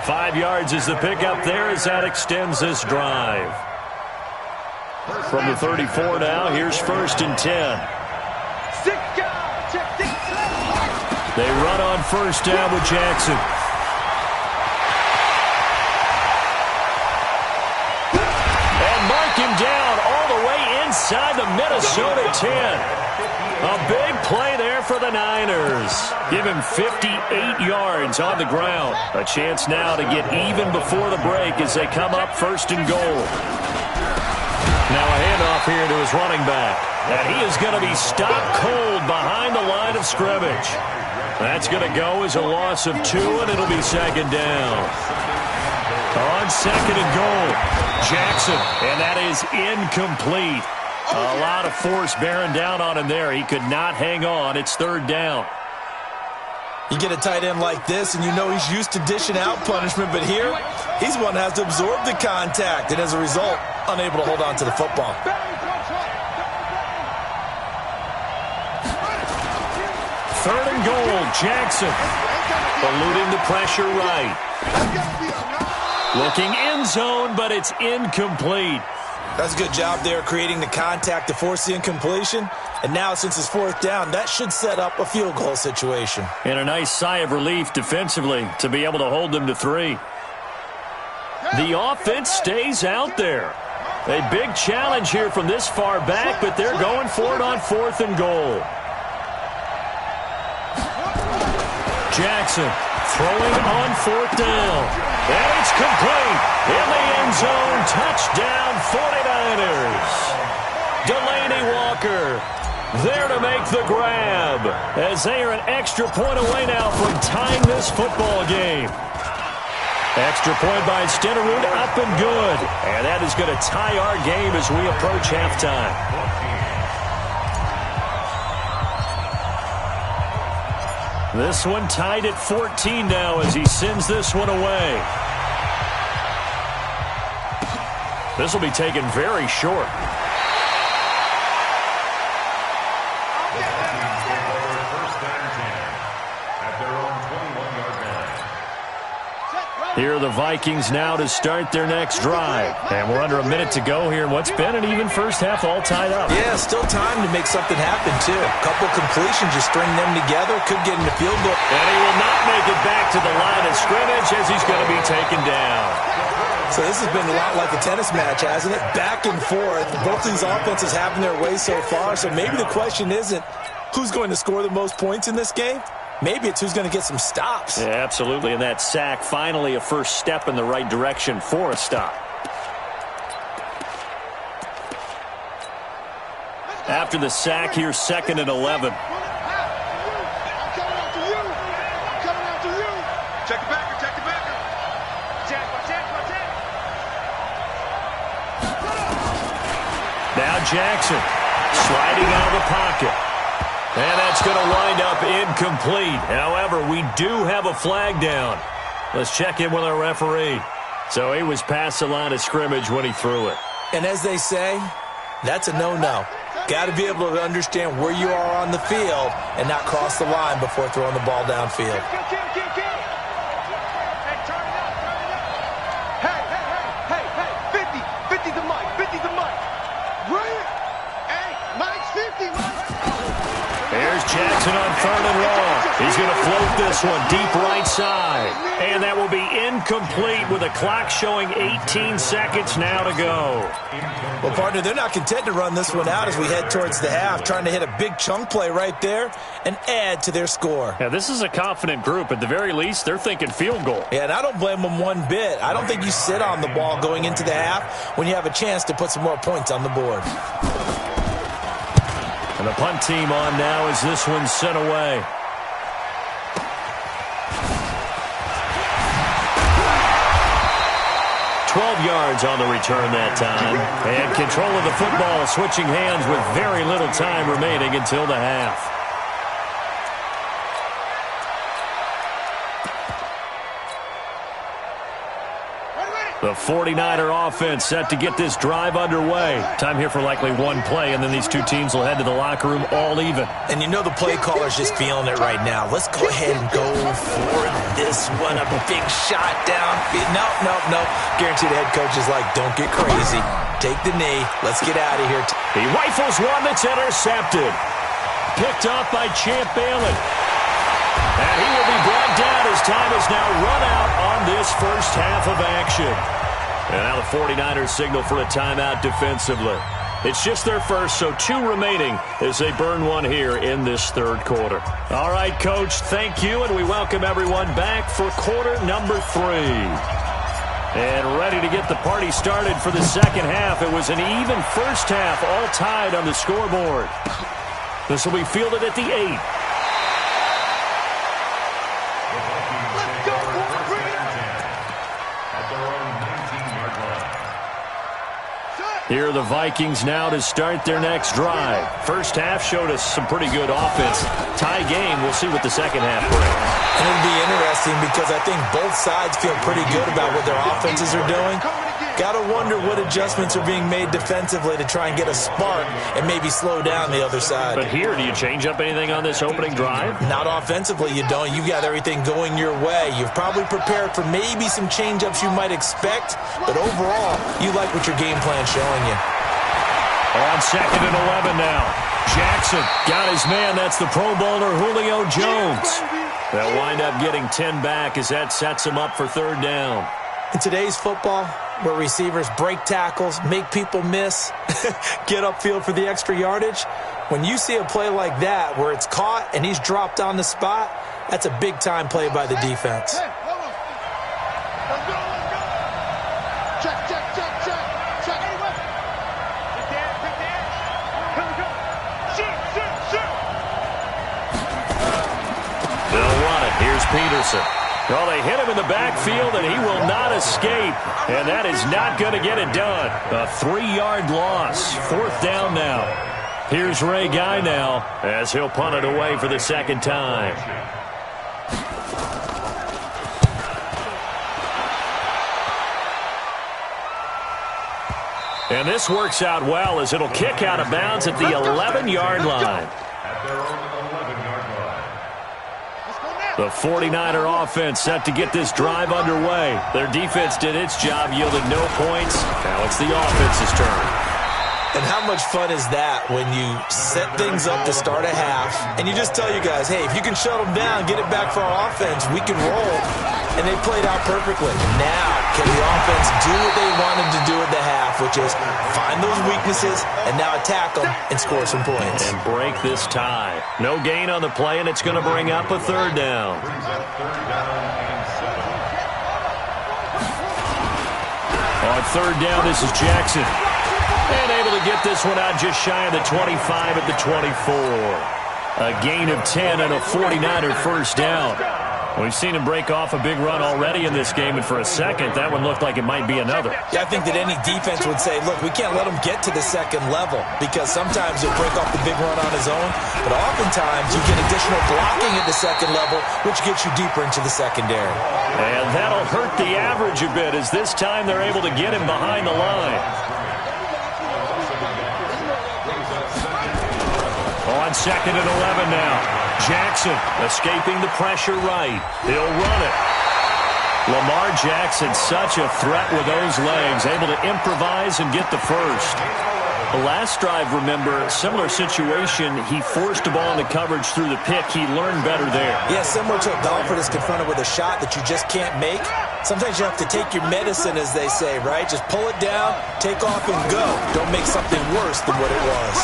5 yards is the pickup there as that extends this drive. From the 34 now, here's 1st and 10. They run on first down with Jackson. Him down all the way inside the Minnesota 10. A big play there for the Niners. Give him 58 yards on the ground. A chance now to get even before the break as they come up 1st and goal. Now a handoff here to his running back. And he is going to be stopped cold behind the line of scrimmage. That's going to go as a loss of 2, and it'll be 2nd down. On second and goal, Jackson, and that is incomplete. A lot of force bearing down on him there. He could not hang on. It's third down. You get a tight end like this, and you know he's used to dishing out punishment, but here, he's one that has to absorb the contact, and as a result, unable to hold on to the football. Third and goal, Jackson. Eluding the pressure right. Looking end zone, but it's incomplete. That's a good job there creating the contact to force the incompletion. And now, since it's fourth down, that should set up a field goal situation. And a nice sigh of relief defensively to be able to hold them to 3. The offense stays out there. A big challenge here from this far back, but they're going for it on fourth and goal. Jackson throwing on fourth down. And it's complete. In the end zone, touchdown 49ers. Delaney Walker there to make the grab as they are an extra point away now from tying this football game. Extra point by Stenerud, up and good. And that is going to tie our game as we approach halftime. This one tied at 14 now as he sends this one away. This will be taken very short. Here are the Vikings now to start their next drive. And we're under a minute to go here in what's been an even first half, all tied up. Yeah, still time to make something happen, too. A couple completions, just string them together, could get in the field goal. And he will not make it back to the line of scrimmage as he's going to be taken down. So this has been a lot like a tennis match, hasn't it? Back and forth. Both these offenses having their way so far. So maybe the question isn't who's going to score the most points in this game. Maybe it's who's going to get some stops. Yeah, absolutely. And that sack, finally a first step in the right direction for a stop. After the sack, here's second and 11. Check it back, check it back. Now Jackson sliding out of the pocket. And that's going to wind up incomplete. However, we do have a flag down. Let's check in with our referee. So he was past the line of scrimmage when he threw it. And as they say, that's a no-no. Got to be able to understand where you are on the field and not cross the line before throwing the ball downfield. Jackson on third and long. He's going to float this one deep right side. And that will be incomplete with the clock showing 18 seconds now to go. Well, partner, they're not content to run this one out as we head towards the half, trying to hit a big chunk play right there and add to their score. Yeah, this is a confident group. At the very least, they're thinking field goal. Yeah, and I don't blame them one bit. I don't think you sit on the ball going into the half when you have a chance to put some more points on the board. And the punt team on now as this one's sent away. Yards on the return that time. And control of the football, switching hands with very little time remaining until the half. The 49er offense set to get this drive underway. Time here for likely one play, and then these two teams will head to the locker room all even. And you know the play caller's just feeling it right now. Let's go ahead and go for this one. A big shot downfield. No. Guarantee the head coach is like, don't get crazy. Take the knee. Let's get out of here. He rifles one that's intercepted. Picked off by Champ Bailey. And he will be brought down as time is now run out on this first half of action. And now the 49ers signal for a timeout defensively. It's just their first, so 2 remaining as they burn one here in this third quarter. All right, Coach, thank you, and we welcome everyone back for quarter number 3. And ready to get the party started for the second half. It was an even first half, all tied on the scoreboard. This will be fielded at the 8. At their own Here are the Vikings now to start their next drive. First half showed us some pretty good offense. Tie game, we'll see what the second half brings. And it'll be interesting because I think both sides feel pretty good about what their offenses are doing. Got to wonder what adjustments are being made defensively to try and get a spark and maybe slow down the other side. But here, do you change up anything on this opening drive? Not offensively, you don't. You got everything going your way. You've probably prepared for maybe some change-ups you might expect, but overall, you like what your game plan's showing you. On 2nd and 11 now. Jackson got his man. That's the Pro Bowler Julio Jones. They'll wind up getting 10 back as that sets him up for third down. In today's football, where receivers break tackles, make people miss, get upfield for the extra yardage, when you see a play like that where it's caught and he's dropped on the spot, that's a big-time play by the defense. Let's go. Check. Anyway. Good dance. Come. Shoot. They'll run it. Here's Peterson. Well, they hit him in the backfield, and he will not escape. And that is not going to get it done. A 3-yard loss. 4th down now. Here's Ray Guy now as he'll punt it away for the second time. And this works out well as it'll kick out of bounds at the 11-yard line. At their own 11-yard line. The 49er offense set to get this drive underway. Their defense did its job, yielded no points. Now it's the offense's turn. And how much fun is that when you set things up to start a half and you just tell your guys, hey, if you can shut them down, get it back for our offense, we can roll. And they played out perfectly. Now, can the offense do what they wanted to do at the half, which is find those weaknesses and now attack them and score some points. And break this tie. No gain on the play, and it's going to bring up a third down. Brings up 3rd down and 7. On 3rd down, this is Jackson. And able to get this one out just shy of the 25 at the 24. A gain of 10 and a 49er first down. We've seen him break off a big run already in this game, and for a second, that one looked like it might be another. Yeah, I think that any defense would say, look, we can't let him get to the second level because sometimes he'll break off the big run on his own, but oftentimes you get additional blocking at the second level, which gets you deeper into the secondary. And that'll hurt the average a bit as this time they're able to get him behind the line. On 2nd and 11 now. Jackson escaping the pressure right. He'll run it. Lamar Jackson, such a threat with those legs, able to improvise and get the first. The last drive, remember, similar situation. He forced the ball into coverage through the pick. He learned better there. Yeah, similar to a golfer that's confronted with a shot that you just can't make. Sometimes you have to take your medicine, as they say, right? Just pull it down, take off, and go. Don't make something worse than what it was.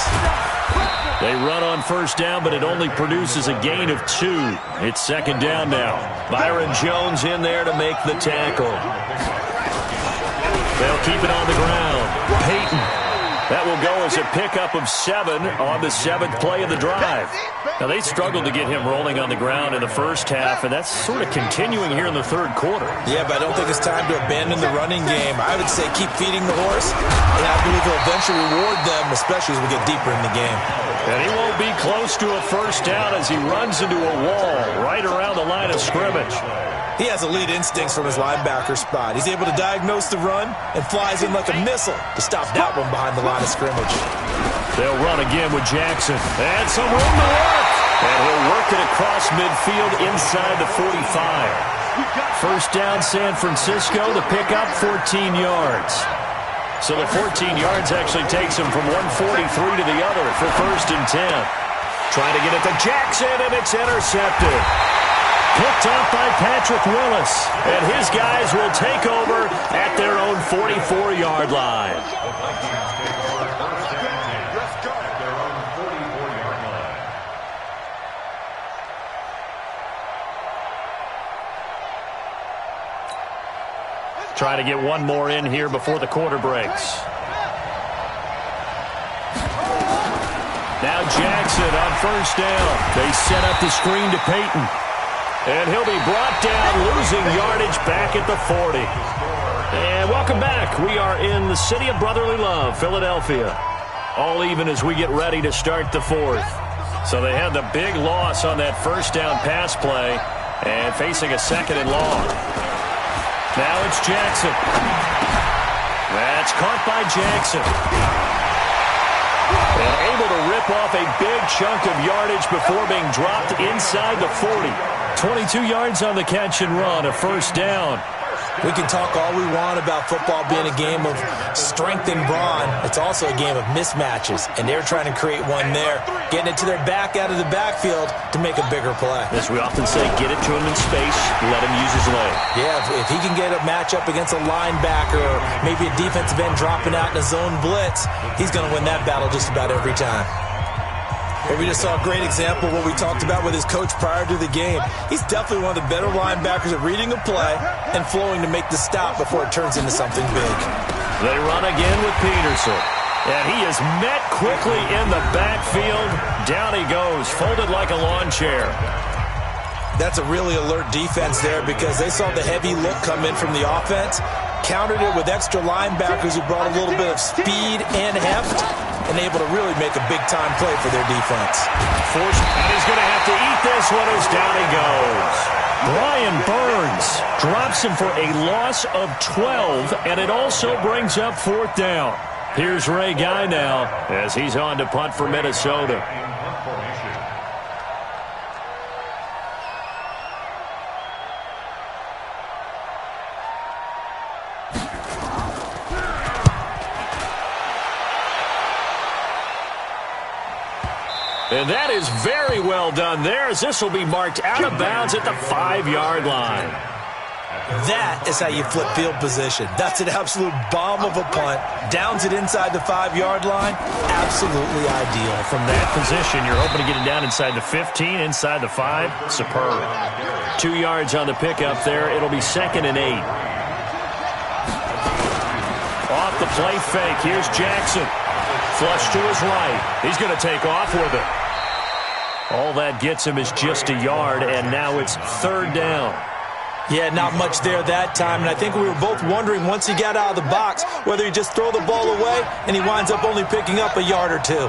They run on first down, but it only produces a gain of 2. It's 2nd down now. Byron Jones in there to make the tackle. They'll keep it on the ground. Peyton. That will go as a pickup of 7 on the 7th play of the drive. Now, they struggled to get him rolling on the ground in the first half, and that's sort of continuing here in the 3rd quarter. Yeah, but I don't think it's time to abandon the running game. I would say keep feeding the horse, and I believe he'll eventually reward them, especially as we get deeper in the game. And he won't be close to a first down as he runs into a wall right around the line of scrimmage. He has elite instincts from his linebacker spot. He's able to diagnose the run and flies in like a missile to stop that one behind the line of scrimmage. They'll run again with Jackson. And some room to work. And he'll work it across midfield inside the 45. First down, San Francisco. The pickup, 14 yards. So the 14 yards actually takes him from 143 to the other for 1st and 10. Trying to get it to Jackson, and it's intercepted. Picked up by Patrick Willis. And his guys will take over at their own 44-yard line. Try to get one more in here before the quarter breaks. Now Jackson on first down. They set up the screen to Peyton. And he'll be brought down, losing yardage back at the 40. And welcome back. We are in the city of brotherly love, Philadelphia. All even as we get ready to start the fourth. So they had the big loss on that first down pass play and facing a second and long. Now it's Jackson. That's caught by Jackson. And able to rip off a big chunk of yardage before being dropped inside the 40. 22 yards on the catch and run, a first down. We can talk all we want about football being a game of strength and brawn. It's also a game of mismatches, and they're trying to create one there, getting it to their back out of the backfield to make a bigger play. As we often say, get it to him in space, let him use his leg. Yeah, if he can get a matchup against a linebacker or maybe a defensive end dropping out in a zone blitz, he's going to win that battle just about every time. But we just saw a great example of what we talked about with his coach prior to the game. He's definitely one of the better linebackers at reading a play and flowing to make the stop before it turns into something big. They run again with Peterson. And he is met quickly in the backfield. Down he goes, folded like a lawn chair. That's a really alert defense there because they saw the heavy look come in from the offense, countered it with extra linebackers who brought a little bit of speed and heft, and able to really make a big-time play for their defense. And he's going to have to eat this one as down he goes. Brian Burns drops him for a loss of 12, and it also brings up fourth down. Here's Ray Guy now as he's on to punt for Minnesota. And that is very well done there, as this will be marked out of bounds at the 5-yard line. That is how you flip field position. That's an absolute bomb of a punt. Downs it inside the 5-yard line. Absolutely ideal. From that position, you're hoping to get it down inside the 15, inside the 5. Superb. 2 yards on the pickup there. It'll be 2nd and 8. Off the play fake. Here's Jackson. Flush to his right. He's going to take off with it. All that gets him is just a yard, and now it's 3rd down. Yeah, not much there that time, and I think we were both wondering once he got out of the box whether he just throw the ball away, and he winds up only picking up a yard or two.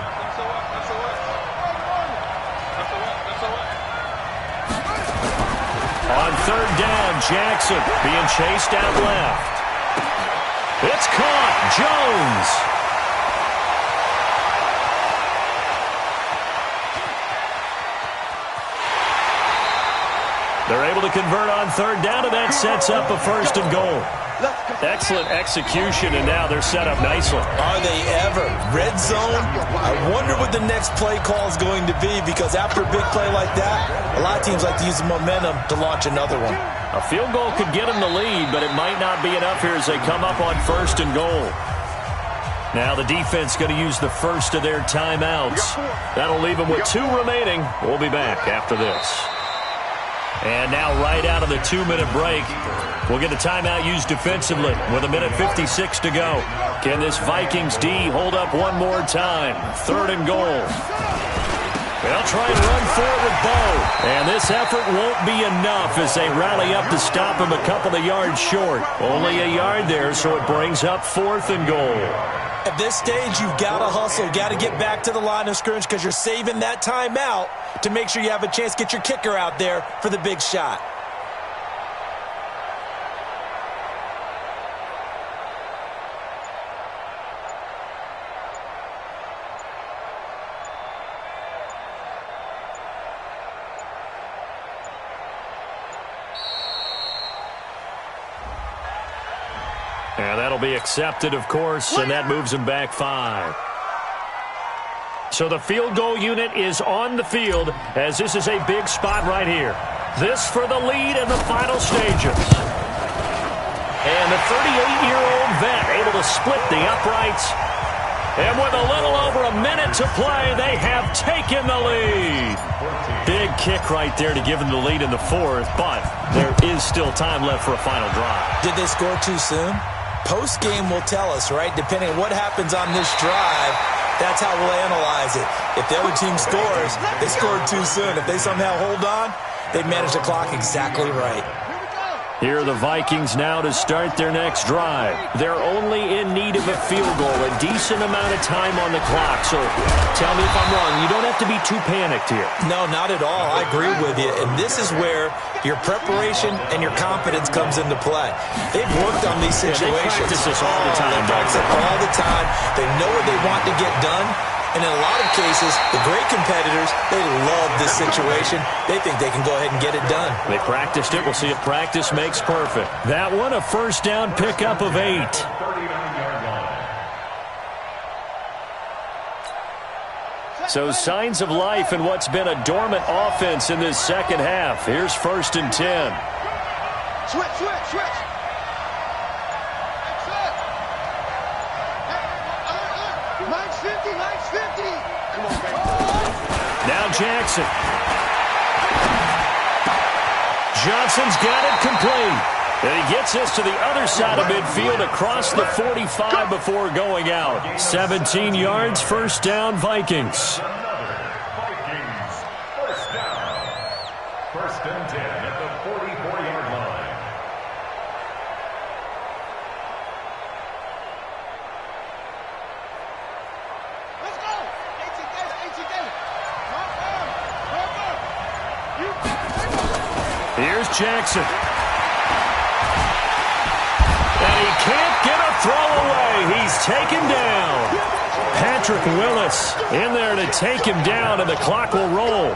On 3rd down, Jackson being chased out left. It's caught. Jones. They're able to convert on 3rd down, and that sets up a 1st and goal. Excellent execution, and now they're set up nicely. Are they ever? Red zone? I wonder what the next play call is going to be, because after a big play like that, a lot of teams like to use the momentum to launch another one. A field goal could get them the lead, but it might not be enough here as they come up on 1st and goal. Now the defense going to use the first of their timeouts. That'll leave them with 2 remaining. We'll be back after this. And now right out of the 2-minute break, we'll get a timeout used defensively with 1:56 to go. Can this Vikings D hold up one more time? 3rd and goal. They'll try and run forward with Bo. And this effort won't be enough as they rally up to stop him a couple of yards short. Only a yard there, so it brings up 4th and goal. At this stage, you've got to hustle, got to get back to the line of scrimmage because you're saving that timeout to make sure you have a chance to get your kicker out there for the big shot. And that'll be accepted, of course, and that moves him back 5. So the field goal unit is on the field as this is a big spot right here. This for the lead in the final stages. And the 38-year-old vet able to split the uprights. And with a little over a minute to play, they have taken the lead. Big kick right there to give them the lead in the 4th, but there is still time left for a final drive. Did they score too soon? Post-game will tell us, right? Depending on what happens on this drive, that's how we'll analyze it. If the other team scores, they scored too soon. If they somehow hold on, they manage the clock exactly right. Here are the Vikings now to start their next drive. They're only in need of a field goal, a decent amount of time on the clock. So tell me if I'm wrong. You don't have to be too panicked here. No, not at all. I agree with you. And this is where your preparation and your confidence comes into play. They've worked on these situations. They practice this all the time. They practice it all the time. They know what they want to get done. And in a lot of cases, the great competitors, they love this situation. They think they can go ahead and get it done. They practiced it. We'll see if practice makes perfect. That one, a first down pickup of 8. 39-yard line. So signs of life in what's been a dormant offense in this second half. Here's 1st and 10. Switch, switch, switch. Mike's 50, Mike's 50. Come on, baby. Now Jackson. Johnson's got it complete. And he gets us to the other side of midfield across the 45 before going out. 17 yards, first down, Vikings. Vikings, first down. 1st and 10 at the 44-yard line. Let's go. 18 days, 18 days. Here's Jackson. And he can't get a throw away. He's taken down. Patrick Willis in there to take him down, and the clock will roll.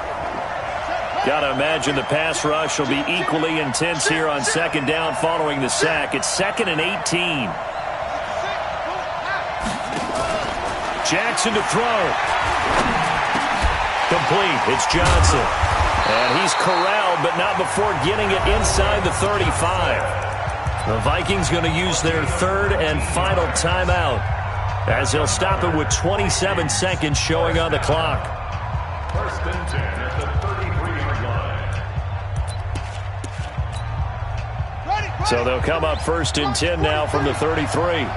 Got to imagine the pass rush will be equally intense here on 2nd down following the sack. It's 2nd and 18. Jackson to throw. Complete. It's Johnson. And he's corralled, but not before getting it inside the 35. The Vikings going to use their 3rd and final timeout, as they'll stop it with 27 seconds showing on the clock. 1st and 10 at the 33-yard line. So they'll come up 1st and 10 now from the 33.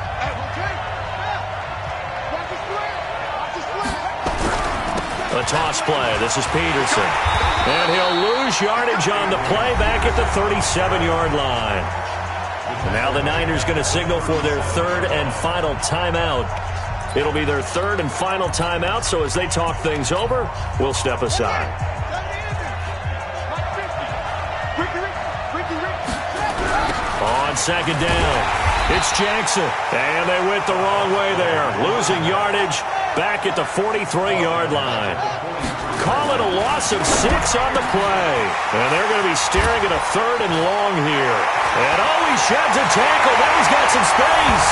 A toss play. This is Peterson. And he'll lose yardage on the play back at the 37-yard line. And now the Niners going to signal for their 3rd and final timeout. It'll be their 3rd and final timeout, so as they talk things over, we'll step aside. On 2nd down, it's Jackson. And they went the wrong way there, losing yardage back at the 43-yard line. Call it a loss of 6 on the play. And they're going to be staring at a 3rd and long here. And he sheds a tackle. Now he's got some space.